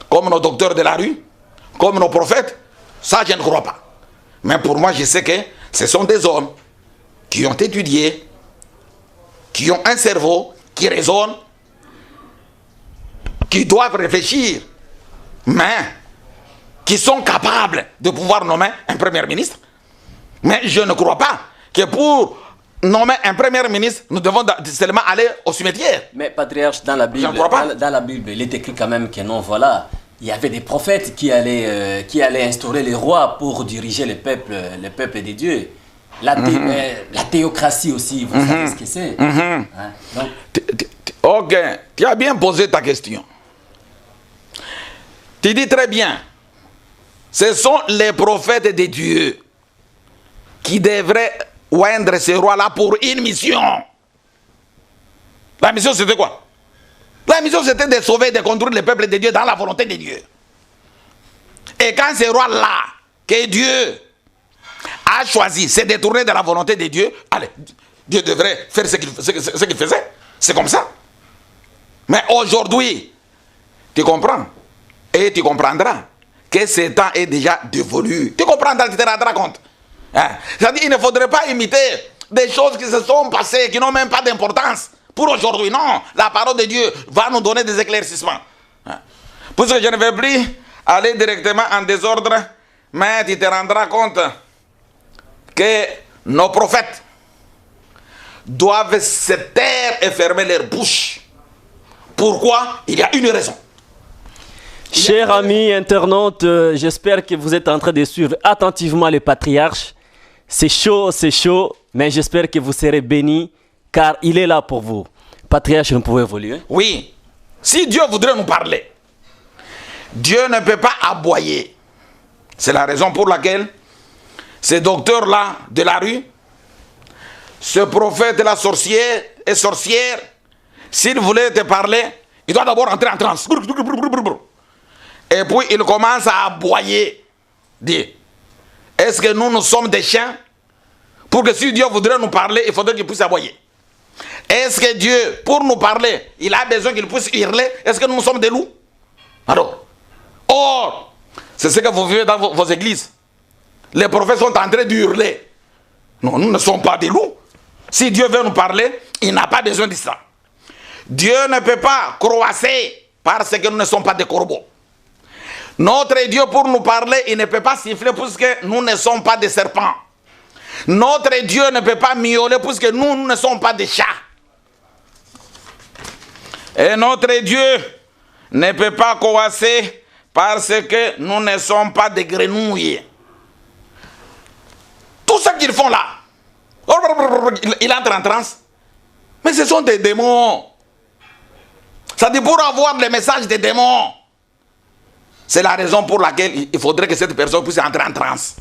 comme nos docteurs de la rue, comme nos prophètes, ça je ne crois pas. Mais pour moi, je sais que ce sont des hommes qui ont étudié, qui ont un cerveau, qui raisonnent, qui doivent réfléchir, mais qui sont capables de pouvoir nommer un premier ministre. Mais je ne crois pas que pour nommer un premier ministre, nous devons seulement aller au cimetière.
Mais patriarche, dans la Bible, dans la Bible, il est écrit quand même que non, voilà, il y avait des prophètes qui allaient instaurer les rois pour diriger les peuples des dieux. La théocratie aussi, vous savez ce que c'est. Hein?
Ok, tu as bien posé ta question. Tu dis très bien, ce sont les prophètes de Dieu qui devraient oindre ces rois-là pour une mission. La mission c'était quoi? La mission c'était de sauver et de conduire le peuple de Dieu dans la volonté de Dieu. Et quand ces rois-là, que Dieu a choisi, s'est détourné de la volonté de Dieu, allez, Dieu devrait faire ce qu'il faisait. C'est comme ça. Mais aujourd'hui, tu comprends et tu comprendras que ce temps est déjà dévolu. Tu comprendras, tu te rendras compte. Hein? C'est-à-dire qu'il ne faudrait pas imiter des choses qui se sont passées, qui n'ont même pas d'importance pour aujourd'hui. Non, la parole de Dieu va nous donner des éclaircissements. Hein? Puisque je ne vais plus aller directement en désordre, mais tu te rendras compte que nos prophètes doivent se taire et fermer leur bouche. Pourquoi? Il y a une raison.
Chers amis internautes, j'espère que vous êtes en train de suivre attentivement les patriarches. C'est chaud, mais j'espère que vous serez bénis, car il est là pour vous. Patriarche, nous pouvons évoluer.
Oui. Si Dieu voudrait nous parler, Dieu ne peut pas aboyer. C'est la raison pour laquelle ces docteurs-là de la rue, ce prophète-là, sorcier et sorcière, s'il voulait te parler, il doit d'abord entrer en transe. Et puis il commence à aboyer. Dire, est-ce que nous sommes des chiens? Pour que si Dieu voudrait nous parler, il faudrait qu'il puisse aboyer. Est-ce que Dieu, pour nous parler, il a besoin qu'il puisse hurler? Est-ce que nous sommes des loups? Alors, or, c'est ce que vous vivez dans vos églises. Les prophètes sont en train d'hurler. Non, nous ne sommes pas des loups. Si Dieu veut nous parler, il n'a pas besoin de ça. Dieu ne peut pas croasser parce que nous ne sommes pas des corbeaux. Notre Dieu, pour nous parler, il ne peut pas siffler puisque nous ne sommes pas des serpents. Notre Dieu ne peut pas miauler puisque nous ne sommes pas des chats. Et notre Dieu ne peut pas croasser parce que nous ne sommes pas des grenouilles. Tout ce qu'ils font là, il entre en transe. Mais ce sont des démons. Ça dit pour avoir le message des démons. C'est la raison pour laquelle il faudrait que cette personne puisse entrer en transe.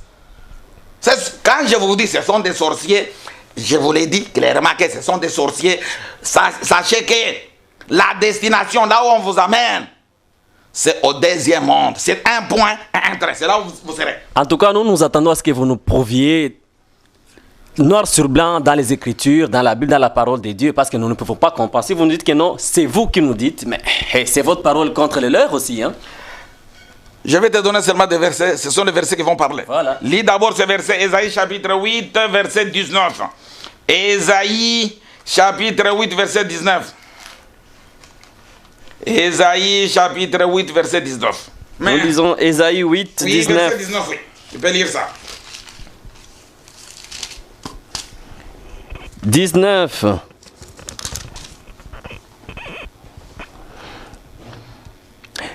Quand je vous dis que ce sont des sorciers, je vous l'ai dit clairement que ce sont des sorciers. Sachez que la destination, là où on vous amène, c'est au deuxième monde. C'est un point, un trait. C'est là où vous serez.
En tout cas, nous attendons à ce que vous nous prouviez noir sur blanc dans les Écritures, dans la Bible, dans la parole de Dieu, parce que nous ne pouvons pas comprendre. Si vous nous dites que non, c'est vous qui nous dites, mais c'est votre parole contre les leurs aussi. Hein?
Je vais te donner seulement des versets, ce sont les versets qui vont parler.
Voilà.
Lis d'abord ce verset, Ésaïe chapitre 8, verset 19. Ésaïe chapitre 8, verset 19. Ésaïe chapitre 8, verset 19.
Nous lisons Ésaïe 8,
oui,
19.
Verset 19, oui. Tu peux lire ça.
19.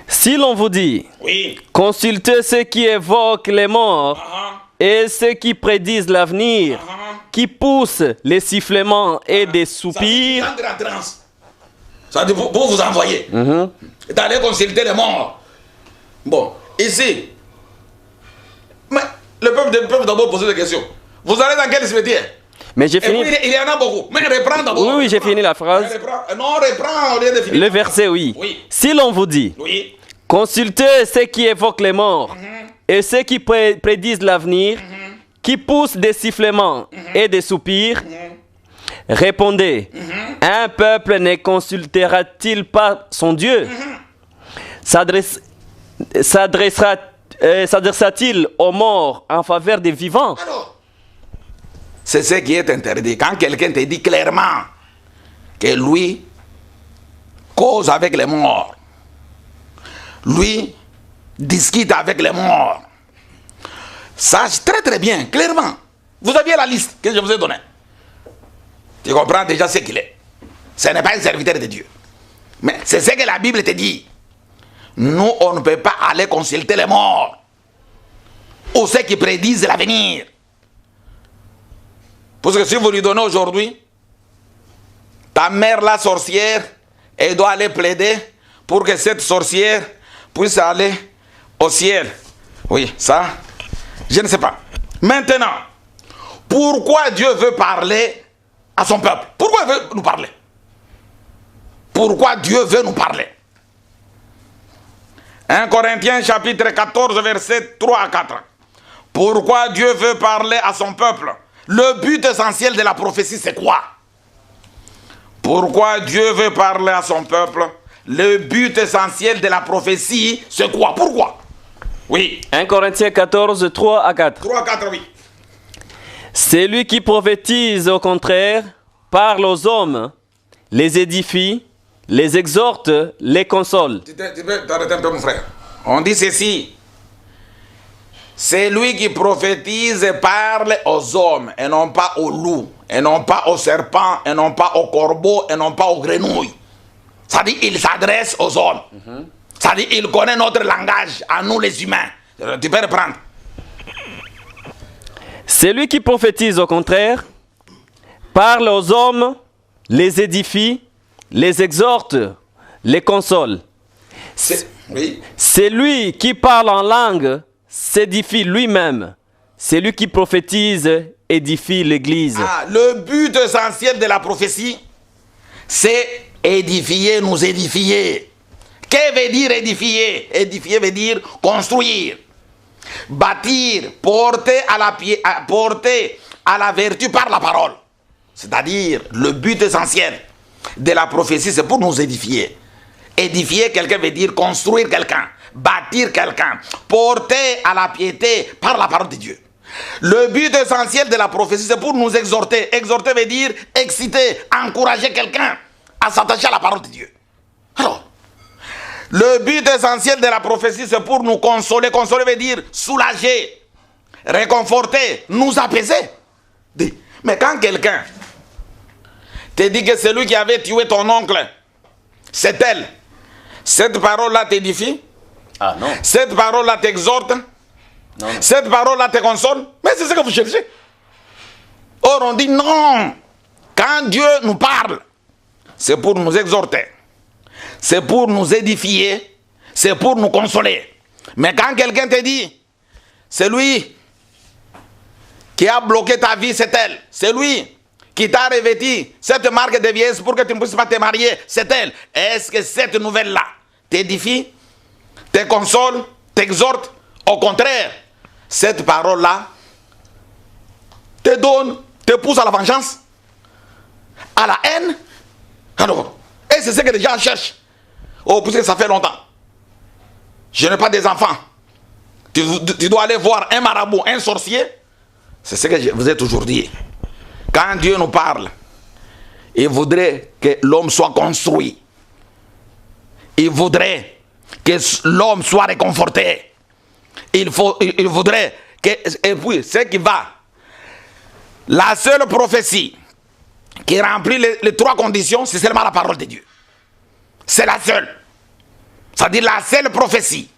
Si l'on vous dit,
oui,
consultez ceux qui évoquent les morts et ceux qui prédisent l'avenir, qui poussent les sifflements et des soupirs.
Ça dit vous vous envoyez d'aller consulter les morts. Bon, ici, mais le peuple d'abord poser des questions. Vous allez dans quel cimetière?
Mais j'ai fini.
Il y en a beaucoup. Mais reprends d'abord.
Oui, j'ai fini la phrase.
Reprends au lieu de finir.
Le verset, oui. Si l'on vous dit,
oui,
consultez ceux qui évoquent les morts et ceux qui prédisent l'avenir, qui poussent des sifflements et des soupirs, répondez, un peuple ne consultera-t-il pas son Dieu? S'adressera-t-il aux morts en faveur des vivants?
Alors, c'est ce qui est interdit. Quand quelqu'un te dit clairement que lui cause avec les morts, lui discute avec les morts, sache très très bien, clairement, vous aviez la liste que je vous ai donnée. Tu comprends déjà ce qu'il est. Ce n'est pas un serviteur de Dieu. Mais c'est ce que la Bible te dit. Nous, on ne peut pas aller consulter les morts ou ceux qui prédisent l'avenir. Parce que si vous lui donnez aujourd'hui, ta mère, la sorcière, elle doit aller plaider pour que cette sorcière puisse aller au ciel. Oui, ça, je ne sais pas. Maintenant, pourquoi Dieu veut parler à son peuple? Pourquoi il veut nous parler? Pourquoi Dieu veut nous parler? 1 Corinthiens chapitre 14, verset 3 à 4. Pourquoi Dieu veut parler à son peuple? Le but essentiel de la prophétie, c'est quoi? Pourquoi Dieu veut parler à son peuple? Le but essentiel de la prophétie, c'est quoi? Pourquoi? Oui.
1 Corinthiens 14, 3 à 4.
3 à 4, oui.
C'est lui qui prophétise, au contraire, parle aux hommes, les édifie, les exhorte, les console.
Tu peux t'arrêter un peu, mon frère. On dit ceci. C'est lui qui prophétise et parle aux hommes, et non pas aux loups, et non pas aux serpents, et non pas aux corbeaux, et non pas aux grenouilles. Ça dit, il s'adresse aux hommes. Ça dit, il connaît notre langage, à nous les humains. Tu peux reprendre.
C'est lui qui prophétise, au contraire, parle aux hommes, les édifie, les exhorte, les console.
Oui.
C'est lui qui parle en langue, s'édifie lui-même. C'est lui qui prophétise, édifie l'Église.
Ah, le but essentiel de la prophétie, c'est édifier, nous édifier. Que veut dire édifier? Édifier veut dire construire, bâtir, porter à la vertu par la parole. C'est-à-dire, le but essentiel de la prophétie, c'est pour nous édifier. Édifier quelqu'un veut dire construire quelqu'un, bâtir quelqu'un, porter à la piété par la parole de Dieu. Le but essentiel de la prophétie, c'est pour nous exhorter. Exhorter veut dire exciter, encourager quelqu'un à s'attacher à la parole de Dieu. Alors, le but essentiel de la prophétie, c'est pour nous consoler. Consoler veut dire soulager, réconforter, nous apaiser. Mais quand quelqu'un te dit que c'est lui qui avait tué ton oncle, c'est elle, cette parole-là t'édifie?
Ah non.
Cette parole-là t'exhorte?
Non.
Cette parole-là te console? Mais c'est ce que vous cherchez. Or, on dit non. Quand Dieu nous parle, c'est pour nous exhorter. C'est pour nous édifier. C'est pour nous consoler. Mais quand quelqu'un te dit, c'est lui qui a bloqué ta vie, c'est elle. C'est lui qui t'a revêtu cette marque de vieillesse pour que tu ne puisses pas te marier, c'est elle. Est-ce que cette nouvelle-là t'édifie, te console, t'exhorte? Au contraire, cette parole-là te donne, te pousse à la vengeance, à la haine. Alors, et c'est ce que les gens cherchent. Oh, puisque ça fait longtemps. Je n'ai pas des enfants. Tu dois aller voir un marabout, un sorcier. C'est ce que je vous ai toujours dit. Quand Dieu nous parle, il voudrait que l'homme soit construit. Il voudrait que l'homme soit réconforté. Il voudrait que... Et puis, ce qui va. La seule prophétie qui remplit les trois conditions, c'est seulement la parole de Dieu. C'est la seule. C'est-à-dire la seule prophétie.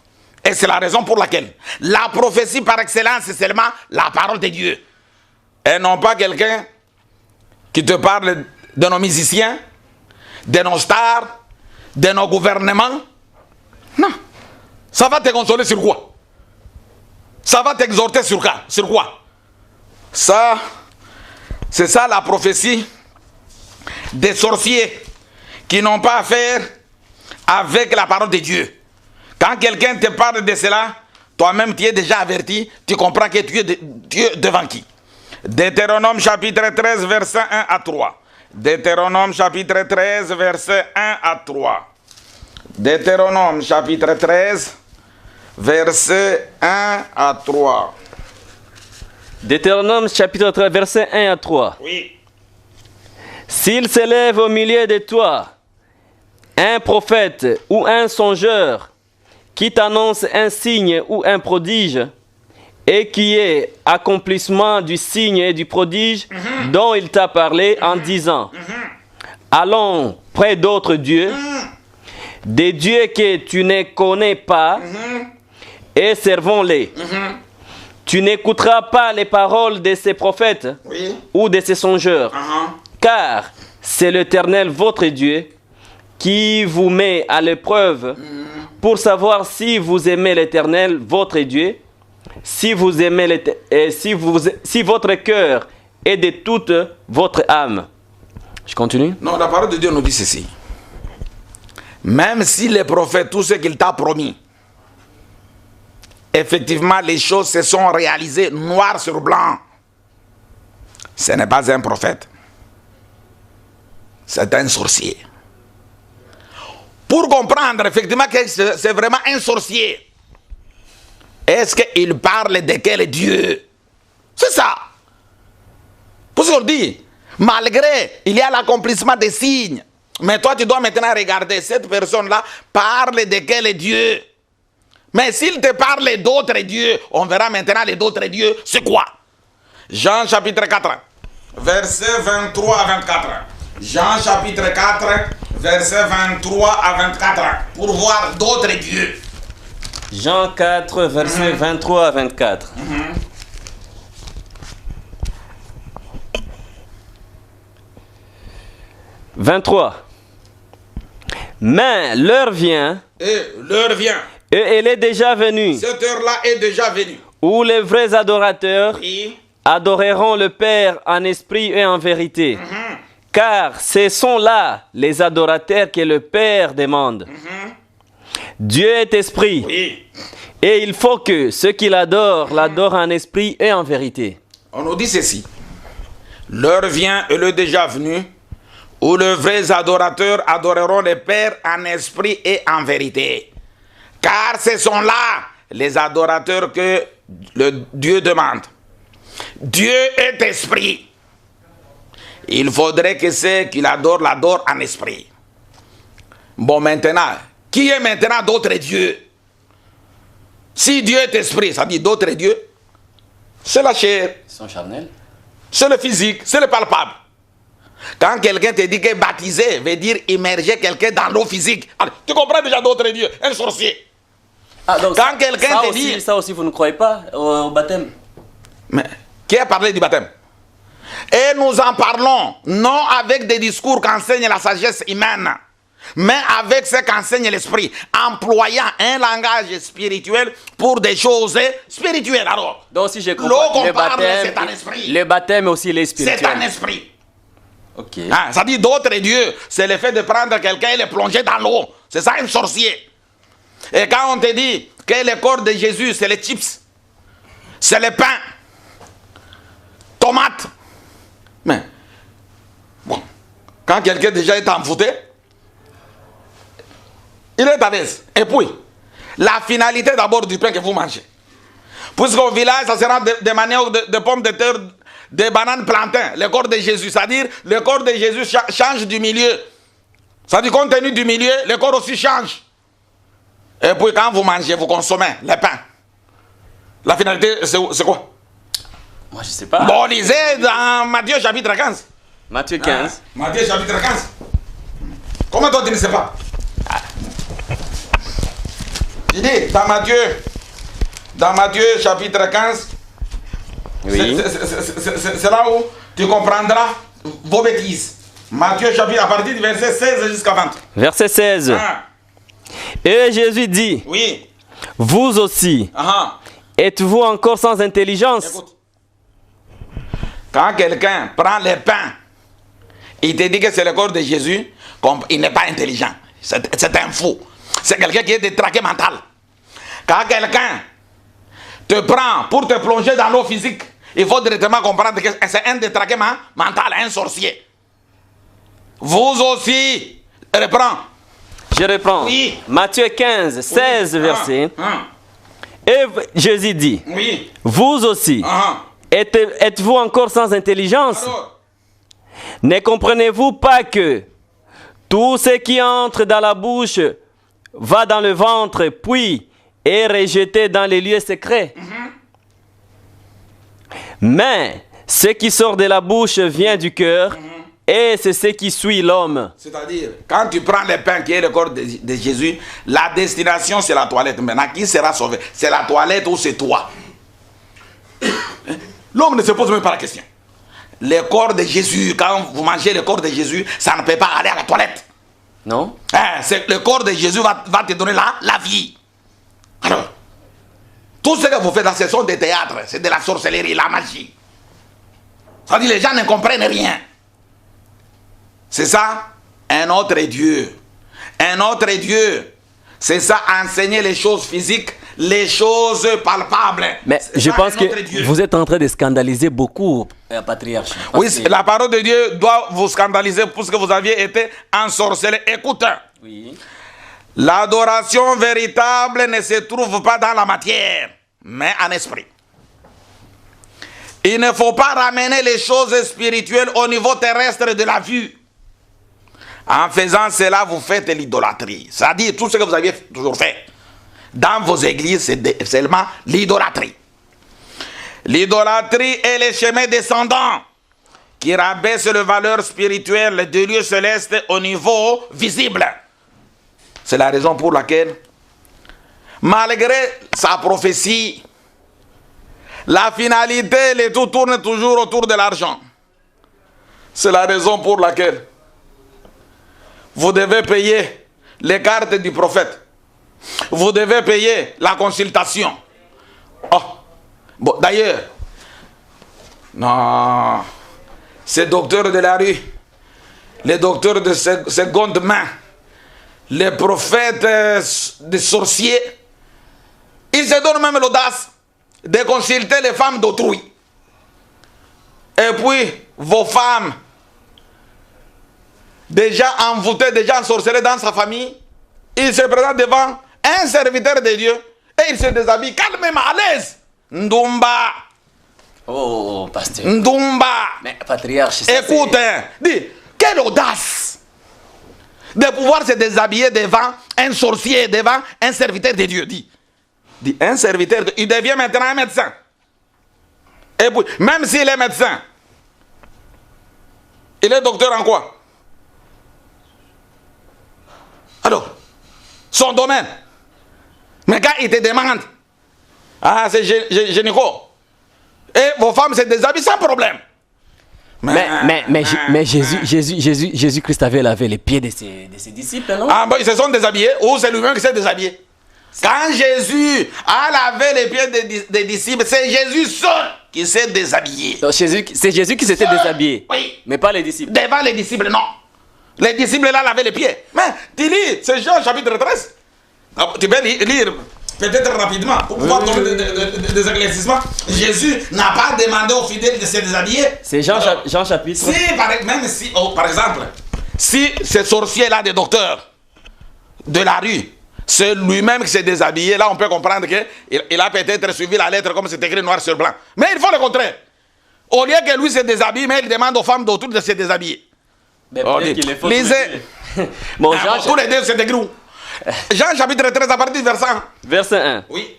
Et c'est la raison pour laquelle la prophétie par excellence, c'est seulement la parole de Dieu. Et non pas quelqu'un qui te parle de nos musiciens, de nos stars, de nos gouvernements. Non. Ça va te consoler sur quoi? Ça va t'exhorter sur quoi? Sur quoi? Ça, c'est ça la prophétie des sorciers qui n'ont pas à faire avec la parole de Dieu. Quand quelqu'un te parle de cela, toi-même tu es déjà averti, tu comprends que tu es devant qui? Deutéronome chapitre 13, verset 1 à 3. Deutéronome chapitre 13, verset 1 à 3. Deutéronome chapitre 13, verset 1 à 3.
Deutéronome chapitre 13, verset 1 à 3.
Oui.
S'il s'élève au milieu de toi un prophète ou un songeur qui t'annonce un signe ou un prodige, et qui est accomplissement du signe et du prodige dont il t'a parlé en disant, allons près d'autres dieux, des dieux que tu ne connais pas, et servons-les. Tu n'écouteras pas les paroles de ces prophètes ou de ces songeurs, car c'est l'Éternel votre Dieu qui vous met à l'épreuve pour savoir si vous aimez l'Éternel votre Dieu, si vous aimez si votre cœur est de toute votre âme. Je continue?
Non, la parole de Dieu nous dit ceci. Même si les prophètes, tout ce qu'il t'a promis, effectivement, les choses se sont réalisées noir sur blanc, ce n'est pas un prophète. C'est un sorcier. Pour comprendre effectivement que c'est vraiment un sorcier, est-ce qu'il parle de quel Dieu? C'est ça. Pour ce qu'on dit, malgré, il y a l'accomplissement des signes. Mais toi, tu dois maintenant regarder, cette personne-là parle de quel Dieu? Mais s'il te parle d'autres dieux, on verra maintenant les d'autres dieux, c'est quoi? Jean chapitre 4, verset 23 à 24. Jean chapitre 4, verset 23 à 24. Pour voir d'autres dieux.
Jean 4, verset 23 à 24. 23. Mais l'heure vient.
Et l'heure vient.
Et elle est déjà venue.
Cette heure-là est déjà venue.
Où les vrais adorateurs
Oui.
adoreront le Père en esprit et en vérité. Car ce sont là les adorateurs que le Père demande. Dieu est esprit.
Oui.
Et il faut que ceux qui l'adorent, l'adorent en esprit et en vérité.
On nous dit ceci. L'heure vient et l'heure est déjà venue où les vrais adorateurs adoreront le Père en esprit et en vérité. Car ce sont là les adorateurs que le Dieu demande. Dieu est esprit. Il faudrait que ceux qui l'adorent, l'adorent en esprit. Bon, maintenant, qui est maintenant d'autres dieux? Si Dieu est esprit, ça dit d'autres dieux, c'est la chair.
Ils sont charnels.
C'est le physique, c'est le palpable. Quand quelqu'un te dit que baptiser veut dire immerger quelqu'un dans l'eau physique, alors, tu comprends déjà d'autres dieux, un sorcier.
Ah, donc
Quand quelqu'un te dit...
Ça aussi, vous ne croyez pas au baptême?
Mais qui a parlé du baptême? Et nous en parlons, non avec des discours qu'enseigne la sagesse humaine, mais avec ce qu'enseigne l'esprit, employant un langage spirituel pour des choses spirituelles. Alors,
donc si je
l'eau
comprends,
qu'on parle, c'est un esprit.
Le baptême aussi, les
C'est
spirituels.
un esprit.
Ok.
Ah, ça dit d'autres dieux, c'est le fait de prendre quelqu'un et le plonger dans l'eau. C'est ça un sorcier. Et quand on te dit que le corps de Jésus, c'est les chips, c'est le pain, tomates. Mais, bon, quand quelqu'un déjà est envoûté, il est à l'aise. Et puis, la finalité d'abord du pain que vous mangez. Puisqu'au village, ça sera des maniocs, de pommes de terre, des bananes, plantains, le corps de Jésus. C'est-à-dire, le corps de Jésus change du milieu. C'est-à-dire, compte tenu du milieu, le corps aussi change. Et puis, quand vous mangez, vous consommez le pain. La finalité, c'est quoi?
Moi, je sais pas.
Bon, lisez dans Matthieu chapitre 15.
Matthieu 15.
Matthieu chapitre 15. Comment toi tu ne sais pas? Il dit dans Matthieu chapitre 15,
Oui.
c'est là où tu comprendras vos bêtises. Matthieu chapitre, à partir du verset 16 jusqu'à 20.
Verset 16.
Ah,
Et Jésus dit,
oui.
vous aussi,
Ah,
êtes-vous encore sans intelligence?
écoute. Quand quelqu'un prend le pain, il te dit que c'est le corps de Jésus, il n'est pas intelligent. C'est un fou. C'est quelqu'un qui est détraqué mental. Quand quelqu'un te prend pour te plonger dans l'eau physique, il faut directement comprendre que c'est un détraqué mental, un sorcier. Vous aussi, reprends.
Je reprends.
Oui.
Matthieu 15, 16 verset. Et Jésus dit,
Oui.
vous aussi, êtes-vous encore sans intelligence?
Alors,
Ne comprenez-vous pas que tout ce qui entre dans la bouche va dans le ventre, puis est rejeté dans les lieux secrets? Mais ce qui sort de la bouche vient du cœur, et c'est ce qui suit l'homme.
c'est-à-dire, quand tu prends le pain qui est le corps de Jésus, la destination c'est la toilette. Maintenant, qui sera sauvé? C'est la toilette ou c'est toi? L'homme ne se pose même pas la question. Le corps de Jésus, quand vous mangez le corps de Jésus, ça ne peut pas aller à la toilette.
Non?
Le corps de Jésus va te donner la vie. Alors, tout ce que vous faites là, ce sont des théâtres, c'est de la sorcellerie, la magie. Ça dit, les gens ne comprennent rien. C'est ça, un autre Dieu. Un autre Dieu. C'est ça, enseigner les choses physiques, les choses palpables.
Mais je pense que
Dieu.
vous êtes en train de scandaliser beaucoup, patriarche.
Oui, la parole de Dieu doit vous scandaliser puisque vous aviez été ensorcelé. Écoute,
Oui.
l'adoration véritable ne se trouve pas dans la matière, mais en esprit. Il ne faut pas ramener les choses spirituelles au niveau terrestre de la vue. En faisant cela, vous faites l'idolâtrie. C'est-à-dire tout ce que vous aviez toujours fait. Dans vos églises, c'est seulement l'idolâtrie. L'idolâtrie est le chemin descendant qui rabaisse les valeurs spirituelles des lieux célestes au niveau visible. C'est la raison pour laquelle, malgré sa prophétie, la finalité, le tout tourne toujours autour de l'argent. C'est la raison pour laquelle vous devez payer les cartes du prophète. Vous devez payer la consultation. Oh, bon, d'ailleurs, non, ces docteurs de la rue, les docteurs de seconde main, les prophètes des sorciers, ils se donnent même l'audace de consulter les femmes d'autrui. Et puis, vos femmes, déjà envoûtées, déjà ensorcelées dans sa famille, ils se présentent devant un serviteur de Dieu et ils se déshabillent calmement, à l'aise. Ndumba.
Oh, pasteur.
Ndumba.
Mais patriarche,
écoute, dis, quelle audace de pouvoir se déshabiller devant un sorcier, devant un serviteur de Dieu. Dis, un serviteur, il devient maintenant un médecin. Et puis, même s'il est médecin, il est docteur en quoi? Alors, son domaine. Mais quand il te demande, ah, c'est gynéco, et vos femmes se déshabillent sans problème.
Mais Jésus-Christ avait lavé les pieds de ses disciples, non?
Ah, bon, ils se sont déshabillés, ou c'est lui-même qui s'est déshabillé? Quand Jésus a lavé les pieds des disciples, c'est Jésus seul qui s'est déshabillé.
C'est Jésus qui s'était déshabillé,
oui,
mais pas les disciples.
Devant les disciples, non. Les disciples là lavaient les pieds. Mais tu lis, c'est Jean chapitre 13. Tu peux lire peut-être rapidement pour pouvoir donner des éclaircissements. Jésus n'a pas demandé aux fidèles de se déshabiller.
C'est Jean chapitre.
Si, par exemple, si ce sorcier-là des docteurs de la rue, c'est lui-même qui s'est déshabillé, là on peut comprendre qu'il a peut-être suivi la lettre comme c'est écrit noir sur blanc. Mais il faut le contraire. Au lieu que lui se déshabille, mais il demande aux femmes d'autour de se déshabiller.
Mais
lisez.
Bon,
tous les deux, c'est écrit où? Jean chapitre 13 à partir du verset 1.
Verset 1.
Oui.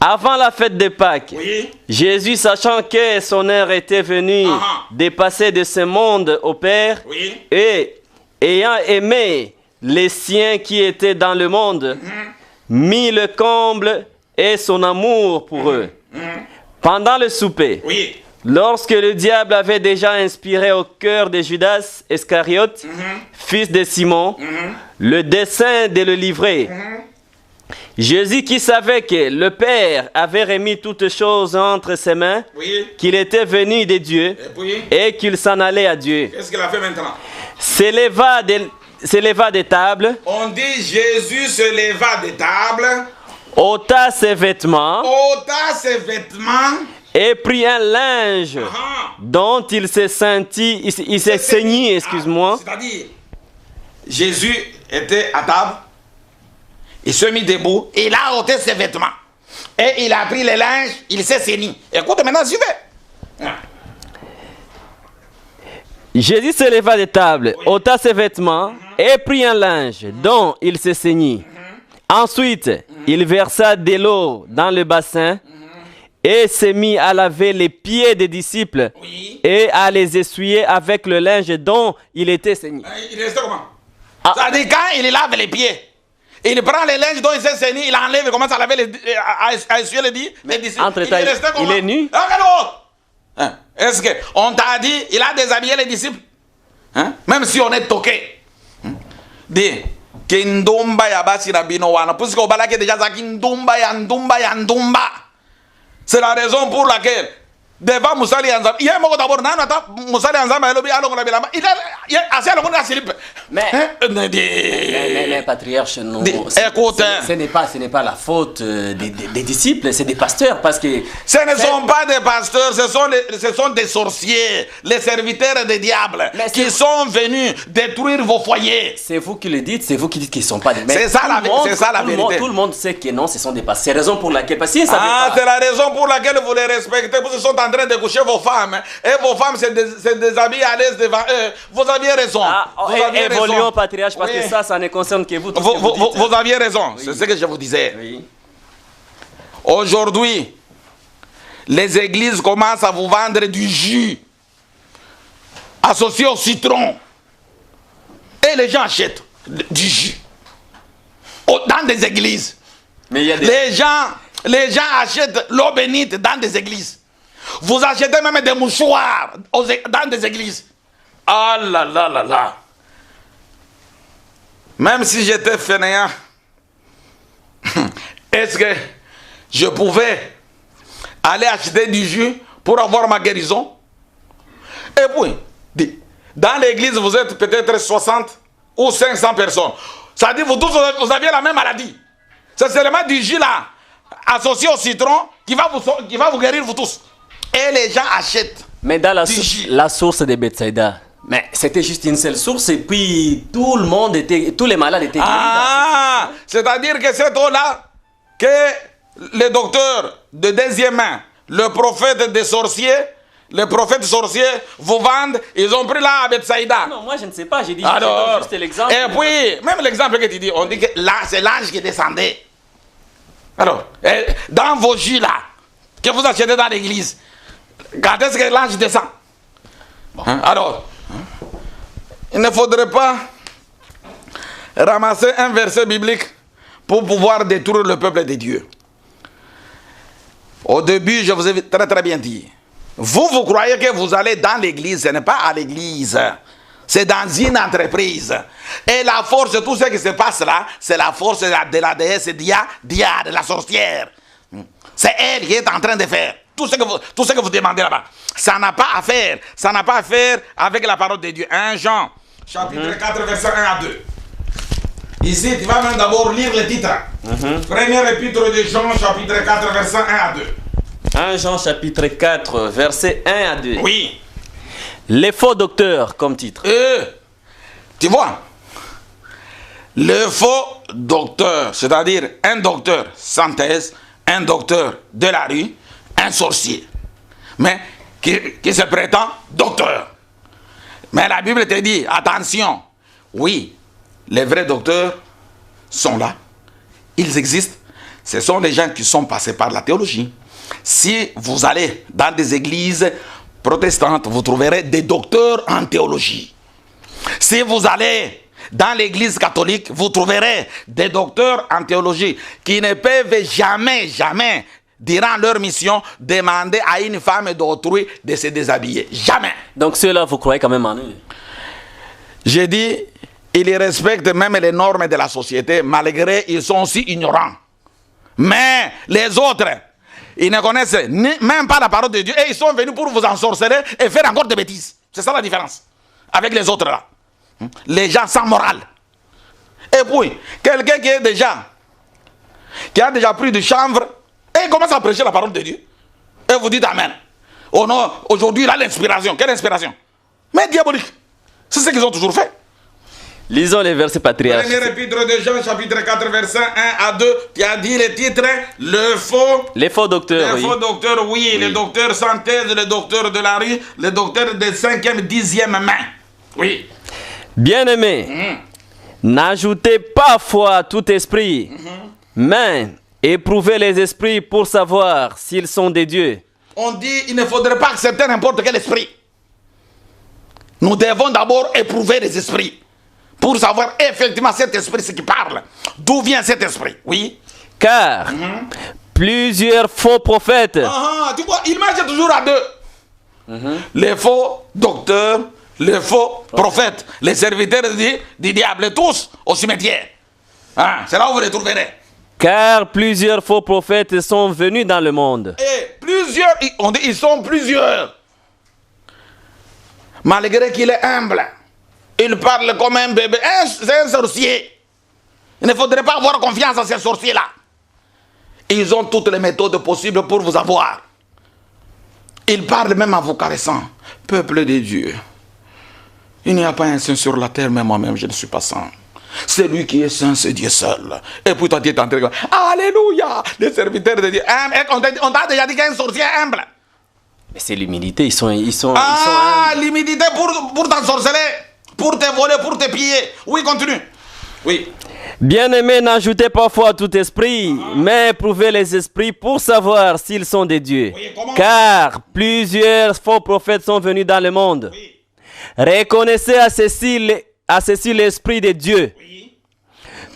Avant la fête de Pâques,
Oui.
Jésus, sachant que son heure était venue de passer de ce monde au Père,
Oui.
et ayant aimé les siens qui étaient dans le monde, mit le comble et son amour pour eux. Pendant le souper,
Oui.
lorsque le diable avait déjà inspiré au cœur de Judas Iscariote, fils de Simon, le dessein de le livrer, Jésus, qui savait que le Père avait remis toutes choses entre ses mains,
Oui.
qu'il était venu de Dieu
Et puis,
et qu'il s'en allait à Dieu,
qu'est-ce qu'il a fait maintenant?
s'éleva des tables,
On dit Jésus se leva des tables,
ôta ses vêtements
ôta ses vêtements,
et prit un linge dont il s'est saigné, excuse-moi.
C'est-à-dire, Jésus était à table, il se mit debout, il a ôté ses vêtements. Et il a pris le linge, il s'est saigné. Écoute, maintenant, suivez.
Jésus se leva des tables, ôta ses vêtements et prit un linge dont il se saignit. Ensuite, il versa de l'eau dans le bassin et se mit à laver les pieds des disciples et à les essuyer avec le linge dont il était saigné.
Il restait comment? C'est-à-dire, quand il lave les pieds, il prend les linges dont il s'est saigné, il enlève, il commence à laver, à essuyer les disciples.
Entre-temps, il est nu.
Hein? Est-ce qu'on t'a dit, il a déshabillé les disciples? Hein? Même si on est toqué. Dis, Kindumba ya basi na bino wana. Puisque au balake déjà ça Kindumba ya ndumba ya ndumba. C'est la raison pour laquelle devant Musali Anzam, il y a un mot d'abord, non, attends, Musali Anzam, il a assez à la slip.
Mais patriarche, non,
écoute,
ce n'est pas la faute des disciples, c'est des pasteurs, parce que...
Ce ne sont pas des pasteurs, ce sont des sorciers, les serviteurs des diables, qui sont venus détruire vos foyers.
C'est vous qui le dites, c'est vous qui dites qu'ils ne sont pas des...
C'est ça la vérité.
Tout le monde sait que non, ce sont des pasteurs. C'est la raison pour laquelle... Parce que
c'est la raison pour laquelle vous les respectez, parce qu'ils sont en train de coucher vos femmes, et vos femmes se déshabillent à l'aise devant eux. Vous aviez raison.
Évoluons, patriarche, parce que ça ne concerne que vous.
Vous aviez raison, c'est ce que je vous disais.
Oui.
Aujourd'hui, les églises commencent à vous vendre du jus associé au citron. Et les gens achètent du jus dans des églises.
Mais il y a
les gens achètent l'eau bénite dans des églises. Vous achetez même des mouchoirs dans des églises. Ah là là là là. même si j'étais fainéant, est-ce que je pouvais aller acheter du jus pour avoir ma guérison? Et puis, dans l'église, vous êtes peut-être 60 ou 500 personnes. Ça dit, vous tous, vous aviez la même maladie. C'est seulement du jus là, associé au citron, qui va vous guérir vous tous. Et les gens achètent.
Mais dans la source de Bethsaïda, mais c'était juste une seule source et puis tous les malades étaient guéris.
Ah, c'est-à-dire que cette eau-là, que les docteurs de deuxième main, le prophète des sorciers, les prophètes sorciers vous vendent, ils ont pris là à Bethsaïda.
Non, moi je ne sais pas, j'ai dit juste l'exemple.
Et puis, même l'exemple que tu dis, on dit que là, c'est l'ange qui descendait. Alors, dans vos jus là, que vous achetez dans l'église, quand est-ce que l'ange descend? Hein? Alors, il ne faudrait pas ramasser un verset biblique pour pouvoir détruire le peuple de Dieu. Au début, je vous ai très très bien dit, vous croyez que vous allez dans l'église, ce n'est pas à l'église, c'est dans une entreprise. Et la force de tout ce qui se passe là, c'est la force de la déesse Dia, de la sorcière. C'est elle qui est en train de faire tout ce que vous demandez là-bas. Ça n'a pas à faire avec la parole de Dieu. 1 Jean, chapitre 4, verset 1 à 2. Ici, tu vas même d'abord lire le titre. Premier épître de Jean, chapitre 4, verset 1 à 2.
1 Jean, chapitre 4, verset 1 à 2.
Oui.
Les faux docteurs, comme titre.
Tu vois, le faux docteur, c'est-à-dire un docteur sans thèse, un docteur de la rue, un sorcier, mais qui se prétend docteur. Mais la Bible te dit, attention, oui, les vrais docteurs sont là, ils existent, ce sont des gens qui sont passés par la théologie. Si vous allez dans des églises protestantes, vous trouverez des docteurs en théologie. Si vous allez dans l'église catholique, vous trouverez des docteurs en théologie qui ne peuvent jamais, durant leur mission, demander à une femme d'autrui de se déshabiller. Jamais.
Donc ceux-là, vous croyez quand même en eux?
J'ai dit, ils respectent même les normes de la société, malgré qu'ils sont aussi ignorants. Mais les autres, ils ne connaissent même pas la parole de Dieu et ils sont venus pour vous ensorceler et faire encore des bêtises. C'est ça la différence avec les autres là. Les gens sans morale. Et puis, quelqu'un qui a déjà pris du chanvre et il commence à prêcher la parole de Dieu. Et vous dites Amen. Oh non, aujourd'hui il a l'inspiration. Quelle inspiration? Mais diabolique. C'est ce qu'ils ont toujours fait.
Lisons les versets patriarches.
Premier épître de Jean, chapitre 4, verset 1 à 2, qui a dit le titre, les faux docteurs. Les faux docteurs, oui. Les docteurs sans thèse, les docteurs de la rue, les docteurs de 5e, 10e main. Oui.
Bien-aimés, n'ajoutez pas foi à tout esprit, mais éprouvez les esprits pour savoir s'ils sont des dieux.
On dit il ne faudrait pas accepter n'importe quel esprit. Nous devons d'abord éprouver les esprits pour savoir effectivement cet esprit, ce qui parle. D'où vient cet esprit? Oui.
Car plusieurs faux prophètes.
Tu vois, il marche toujours à deux. Les faux docteurs, les faux prophètes, les serviteurs du diable, tous au cimetière. C'est là où vous les trouverez.
Car plusieurs faux prophètes sont venus dans le monde.
Et plusieurs, on dit ils sont plusieurs. Malgré qu'il est humble, il parle comme un bébé. C'est un sorcier. Il ne faudrait pas avoir confiance en ces sorciers-là. Ils ont toutes les méthodes possibles pour vous avoir. Ils parlent même en vous caressant. Peuple de Dieu, il n'y a pas un saint sur la terre, mais moi-même je ne suis pas saint. C'est lui qui est saint, c'est Dieu seul. Et puis toi tu es en train de dire, alléluia, les serviteurs de Dieu. On t'a déjà dit qu'un sorcier est humble.
Mais c'est l'humilité, ils sont
l'humilité pour t'ensorceler, pour te voler, pour te piller. Oui, continue. Oui.
Bien-aimés, n'ajoutez pas foi à tout esprit, mais éprouvez les esprits pour savoir s'ils sont des dieux.
Oui,
car plusieurs faux prophètes sont venus dans le monde.
Oui.
Reconnaissez à ceci l'esprit de Dieu.
Oui.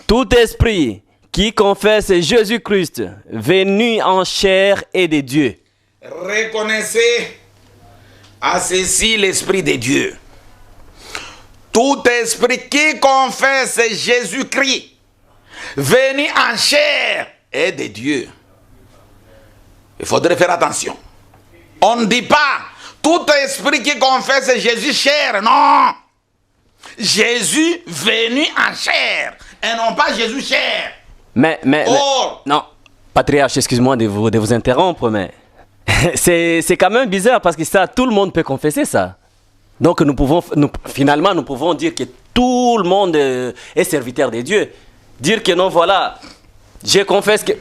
Tout esprit qui confesse Jésus-Christ, venu en chair et de Dieu.
Reconnaissez à ceci l'esprit de Dieu. Tout esprit qui confesse Jésus-Christ, venu en chair, est de Dieu. Il faudrait faire attention. On ne dit pas tout esprit qui confesse Jésus chair, non. Jésus venu en chair, et non pas Jésus chair.
Mais non, patriarche, excuse-moi de vous interrompre, mais c'est quand même bizarre parce que ça, tout le monde peut confesser ça. Donc finalement, nous pouvons dire que tout le monde est serviteur de Dieu. Dire que non, voilà, je confesse que...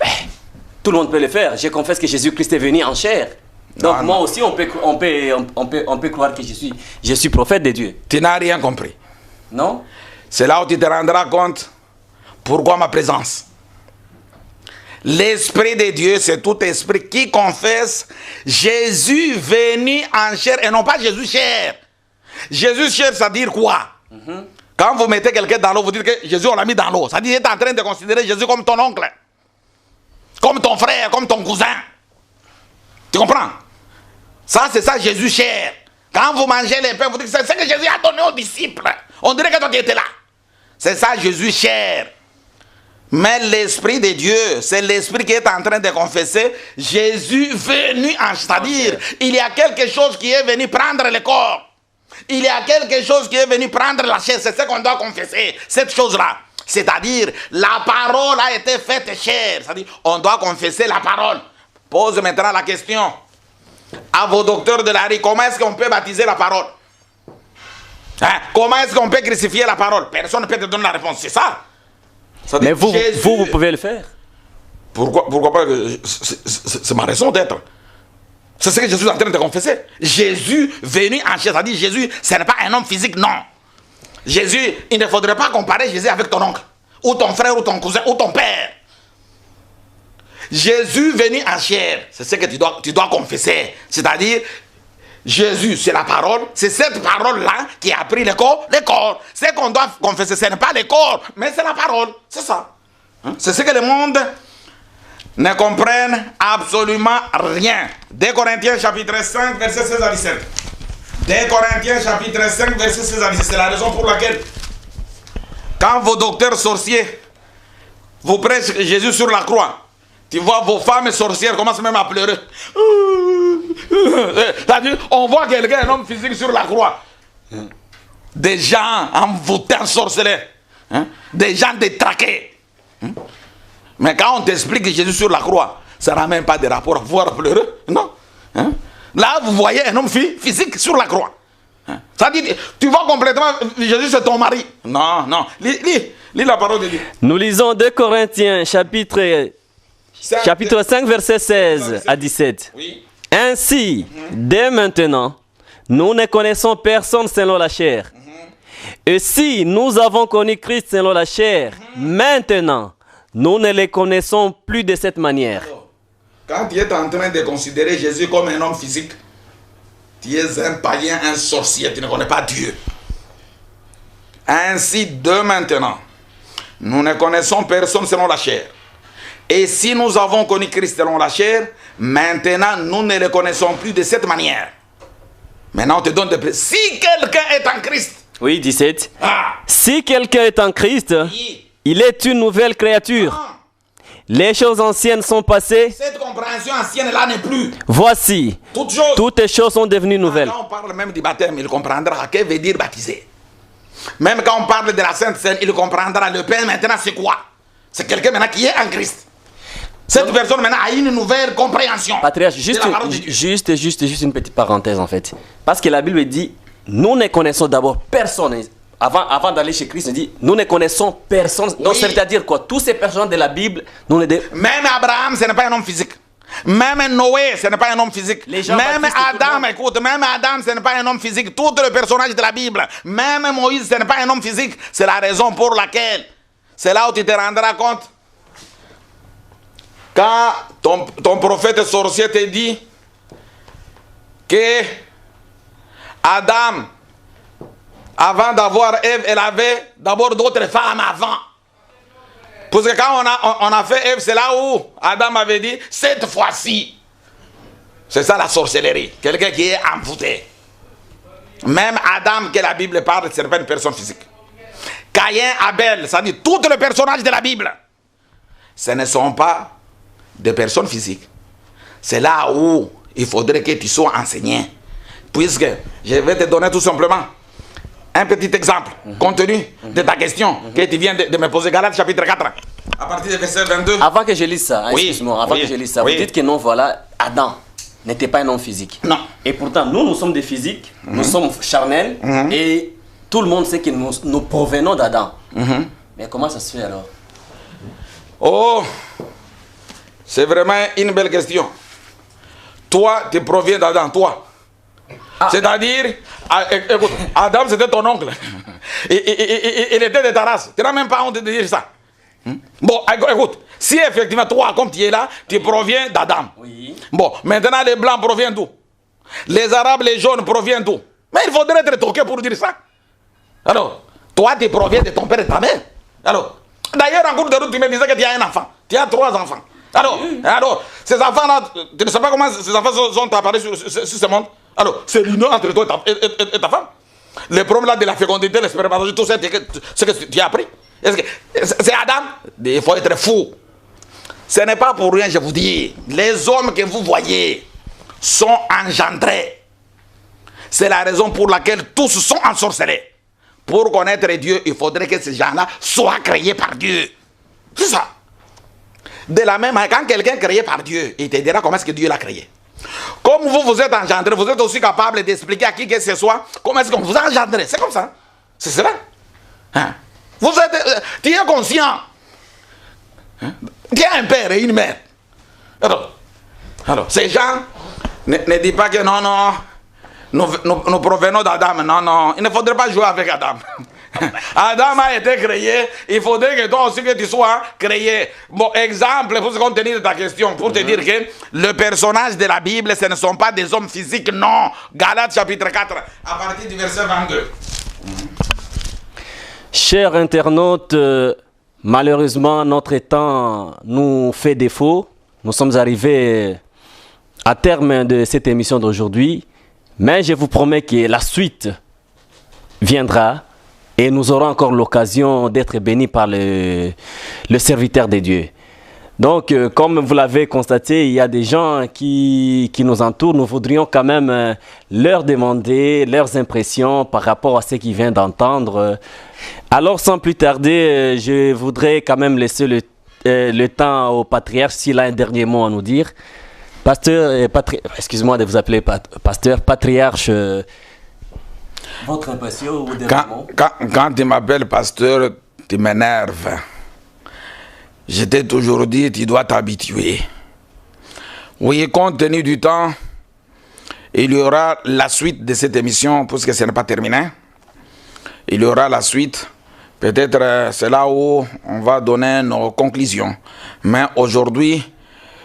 tout le monde peut le faire. Je confesse que Jésus-Christ est venu en chair. Donc non, moi aussi, on peut croire que je suis prophète de Dieu.
Tu n'as rien compris.
Non?
C'est là où tu te rendras compte pourquoi ma présence. L'Esprit de Dieu, c'est tout esprit qui confesse Jésus venu en chair et non pas Jésus chair. Jésus chair, ça veut dire quoi? Quand vous mettez quelqu'un dans l'eau, vous dites que Jésus, on l'a mis dans l'eau. Ça veut dire qu'il est en train de considérer Jésus comme ton oncle, comme ton frère, comme ton cousin. Tu comprends? Ça, c'est ça, Jésus chair. Quand vous mangez les pains, vous dites que c'est ce que Jésus a donné aux disciples. On dirait que toi, tu étais là. C'est ça, Jésus chair. Mais l'Esprit de Dieu, c'est l'Esprit qui est en train de confesser Jésus venu en... C'est-à-dire, il y a quelque chose qui est venu prendre le corps. Il y a quelque chose qui est venu prendre la chair. C'est ce qu'on doit confesser, cette chose-là. C'est-à-dire, la parole a été faite chair. C'est-à-dire, on doit confesser la parole. Pose maintenant la question à vos docteurs de la rue. Comment est-ce qu'on peut baptiser la parole? Hein? Comment est-ce qu'on peut crucifier la parole? Personne ne peut te donner la réponse. C'est ça.
Mais vous pouvez le faire.
Pourquoi pas? C'est ma raison d'être. C'est ce que Jésus est en train de confesser. Jésus venu en chair. C'est-à-dire, Jésus, ce n'est pas un homme physique, non. Jésus, il ne faudrait pas comparer Jésus avec ton oncle, ou ton frère, ou ton cousin, ou ton père. Jésus venu en chair, c'est ce que tu dois confesser. C'est-à-dire, Jésus, c'est la parole, c'est cette parole-là qui a pris le corps. Ce qu'on doit confesser, ce n'est pas le corps, mais c'est la parole. C'est ça. Hein? C'est ce que le monde ne comprenne absolument rien. 2 Corinthiens chapitre 5, verset 16 à 17. 2 Corinthiens chapitre 5, verset 16 à 17. C'est la raison pour laquelle, quand vos docteurs sorciers vous prêchent Jésus sur la croix, tu vois vos femmes sorcières commencent même à pleurer. On voit quelqu'un, un homme physique sur la croix. Des gens envoûtés, ensorcelés. Hein? Des gens détraqués. Mais quand on t'explique Jésus sur la croix, ça n'a même pas de rapport à voir pleurer. Non. Hein? Là, vous voyez un homme physique sur la croix. Hein? Ça dit, tu vois complètement, Jésus c'est ton mari. Non, non. Lis la parole de Dieu.
Nous lisons 2 Corinthiens chapitre 5, verset 16 à 17. Oui. Ainsi, dès maintenant, nous ne connaissons personne selon la chair. Et si nous avons connu Christ selon la chair, maintenant, nous ne les connaissons plus de cette manière.
Quand tu es en train de considérer Jésus comme un homme physique, tu es un païen, un sorcier, tu ne connais pas Dieu. Ainsi, de maintenant, nous ne connaissons personne selon la chair. Et si nous avons connu Christ selon la chair, maintenant nous ne le connaissons plus de cette manière. Maintenant on te donne des... Si quelqu'un est en Christ.
Oui, 17. Si quelqu'un est en Christ, oui, il est une nouvelle créature. Les choses anciennes sont passées.
Cette compréhension ancienne là n'est plus.
Voici, toutes les choses sont devenues nouvelles.
Quand on parle même du baptême, il comprendra que veut dire baptiser. Même quand on parle de la Sainte Seine, il comprendra le pain maintenant c'est quoi. C'est quelqu'un maintenant qui est en Christ. Cette personne maintenant a une nouvelle compréhension.
Patriarche, juste une petite parenthèse en fait. Parce que la Bible dit, nous ne connaissons d'abord personne. Avant d'aller chez Christ, on dit, nous ne connaissons personne. Oui. Donc ça veut dire quoi? Tous ces personnes de la Bible, nous ne...
Même Abraham, ce n'est pas un homme physique. Même Noé, ce n'est pas un homme physique. Même Adam, écoute, même Adam, ce n'est pas un homme physique. Tous les personnages de la Bible, même Moïse, ce n'est pas un homme physique. C'est la raison pour laquelle, c'est là où tu te rendras compte. Quand ton prophète sorcier te dit que Adam, avant d'avoir Ève, elle avait d'abord d'autres femmes avant. Parce que quand on a fait Ève, c'est là où Adam avait dit, cette fois-ci. C'est ça la sorcellerie. Quelqu'un qui est envoûté. Même Adam, que la Bible parle, ce n'est pas une personne physique. Caïn, Abel, ça dit tous les personnages de la Bible, ce ne sont pas des personnes physiques. C'est là où il faudrait que tu sois enseigné. Puisque je vais te donner tout simplement un petit exemple, compte tenu de ta question que tu viens de me poser, Galates chapitre 4, à partir du verset 22.
Avant que je lise ça,
Oui,
excuse-moi, avant
oui,
que je lise ça,
oui.
vous dites que non, voilà, Adam n'était pas un homme physique.
Non.
Et pourtant, nous sommes des physiques, nous sommes charnels, et tout le monde sait que nous provenons d'Adam. Mais comment ça se fait alors?
Oh, c'est vraiment une belle question. Toi, tu proviens d'Adam, toi. C'est-à-dire, écoute, Adam c'était ton oncle. Il était de ta race. Tu n'as même pas honte de dire ça. Bon, écoute, si effectivement toi, comme tu es là, tu proviens d'Adam.
Oui.
Bon, maintenant les blancs proviennent d'où? Les arabes, les jaunes proviennent d'où? Mais il faudrait être toqué pour dire ça. Alors, toi, tu proviens de ton père et de ta mère. Alors, d'ailleurs, en cours de route, tu me disais que tu as un enfant. Tu as 3 enfants. Alors, ces enfants-là, tu ne sais pas comment ces enfants sont apparus sur ce monde. Alors, c'est l'union entre toi et ta femme. Le problème là de la fécondité, l'espermatozoïde, tout ça, c'est que tu as appris. C'est Adam. Il faut être fou. Ce n'est pas pour rien, je vous dis. Les hommes que vous voyez sont engendrés. C'est la raison pour laquelle tous sont ensorcelés. Pour connaître Dieu, il faudrait que ces gens-là soient créés par Dieu. C'est ça. De la même manière, quand quelqu'un est créé par Dieu, il te dira comment est-ce que Dieu l'a créé. Comme vous êtes engendré, vous êtes aussi capable d'expliquer à qui que ce soit comment est-ce qu'on vous a engendré. C'est comme ça. C'est cela. Hein? Vous êtes, tu es conscient. Hein? Tu as un père et une mère. Alors ces gens ne disent pas que non, nous provenons d'Adam. Non, il ne faudrait pas jouer avec Adam. Adam a été créé, il faudrait que toi aussi que tu sois créé. Bon, exemple pour ce contenu de ta question, pour te dire que le personnage de la Bible, ce ne sont pas des hommes physiques, non. Galates chapitre 4, à partir du verset 22.
Chers internautes, malheureusement, notre temps nous fait défaut. Nous sommes arrivés à terme de cette émission d'aujourd'hui. Mais je vous promets que la suite viendra. Et nous aurons encore l'occasion d'être bénis par le serviteur de Dieu. Donc, comme vous l'avez constaté, il y a des gens qui nous entourent. Nous voudrions quand même leur demander leurs impressions par rapport à ce qu'ils viennent d'entendre. Alors, sans plus tarder, je voudrais quand même laisser le temps au patriarche s'il a un dernier mot à nous dire. Pasteur, excusez-moi de vous appeler pasteur, patriarche.
Votre impression ou des mots?
Quand tu m'appelles pasteur, tu m'énerves. Je t'ai toujours dit, tu dois t'habituer. Oui, compte tenu du temps, il y aura la suite de cette émission, puisque ce n'est pas terminé. Il y aura la suite. Peut-être c'est là où on va donner nos conclusions. Mais aujourd'hui,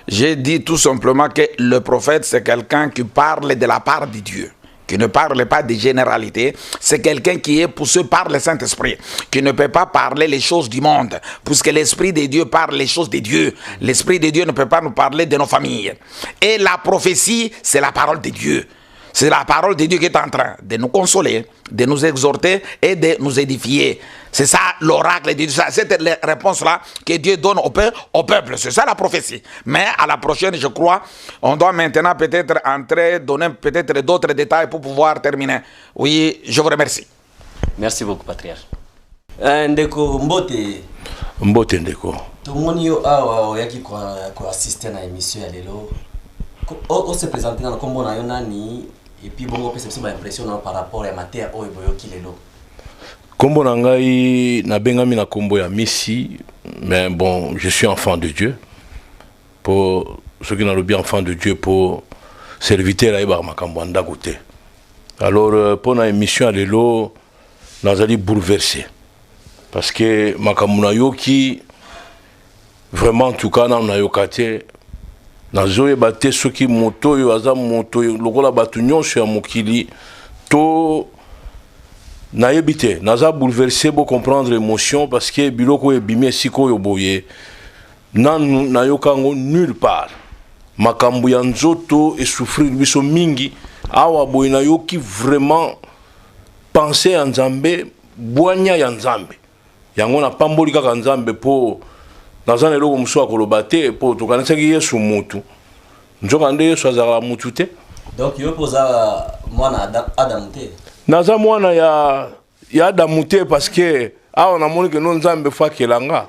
j'ai dit tout simplement que le prophète, c'est quelqu'un qui parle de la part de Dieu, qui ne parle pas de généralité. C'est quelqu'un qui est poussé par le Saint-Esprit, qui ne peut pas parler les choses du monde, puisque l'Esprit de Dieu parle les choses de Dieu. L'Esprit de Dieu ne peut pas nous parler de nos familles. Et la prophétie, c'est la parole de Dieu. C'est la parole de Dieu qui est en train de nous consoler, de nous exhorter et de nous édifier. C'est ça l'oracle de Dieu. C'est cette réponse-là que Dieu donne au peuple. C'est ça la prophétie. Mais à la prochaine, je crois, on doit maintenant peut-être entrer, donner peut-être d'autres détails pour pouvoir terminer. Oui, je vous remercie.
Merci beaucoup, patriarche. Ndeko Mbote.
Mbote Ndeko.
Tomoni yo awa oyaki ko assister na émission ya lelo. On se présente dans le combo na yonani et puis bon perception ba impression par rapport à matière oyo boyoki lelo.
Kombo na ngai na bengami na kombo ya Messi, mais bon, je suis enfant de Dieu. Pour ceux qui n'ont bien enfant de Dieu, pour serviteur à Ibar Makambanda côté. Alors pour la émission à l'élo, nous allons bouleverser. Parce que Makamuna Yoki, vraiment en tout cas, dans la Yokate, nazo ebate soki moto yo aza moto lokola batu nyonso ya mokili to na yebite naza bouleversé pour comprendre émotion parce que biloko ebimi siko yo boye na yokango nulle part makambo ya nzoto et souffrir biso mingi awa boye na yoki vraiment penser ya nzambe bwanya ya nzambe yango na pamboli kaka nzambe po naza na eloko mosusu akoloba te po tokanisaki yesu mutu nzoka nde yesu azalaka mutu te.
Donc yo poza mwana Adamu te.
Naza mwana ya Adamu te parce que awa namoni ke no nzambe fakela nga.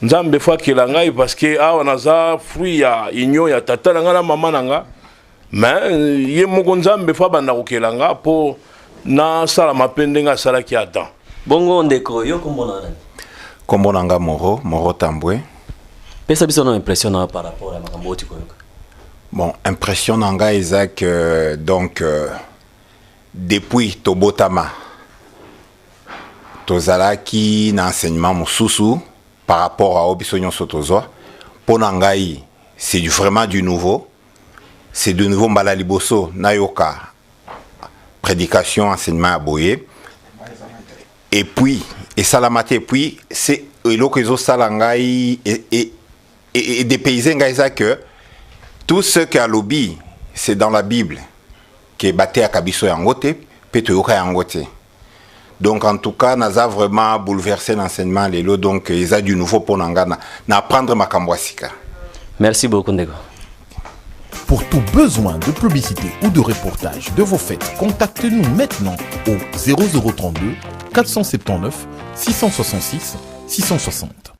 Nzambe fakela ngai parce que awa naza fruit ya union ya tata na nga na mama na nga. Mais ye moko nzambe fa banda kokela nga po na sala mapende nga sala ki Adam.
Bongo ndeko yo kombona nani?
Kombona nga Moro Tambwe.
Pesa biso na impression na par rapport à makambo oti koyoka.
Bon, impression nanga Isaac donc depuis Tobotama tozalaki na enseignement mususu par rapport à Obisonyon Sotozo Ponangai c'est vraiment du nouveau, c'est de nouveau mbala liboso nayoka prédication enseignement aboye et puis et salamate et puis c'est elokezo salangai et des paysans Isaac que tout ce qui a lobby, c'est dans la Bible, qui est battu à Kabiso Yangote, Petoyoka Yangote. Donc en tout cas, nous avons vraiment bouleversé l'enseignement, donc ils ont du nouveau pour nous apprendre ma Kambwasika.
Merci beaucoup, Ndeko.
Pour tout besoin de publicité ou de reportage de vos fêtes, contactez-nous maintenant au 0032 479 666 660.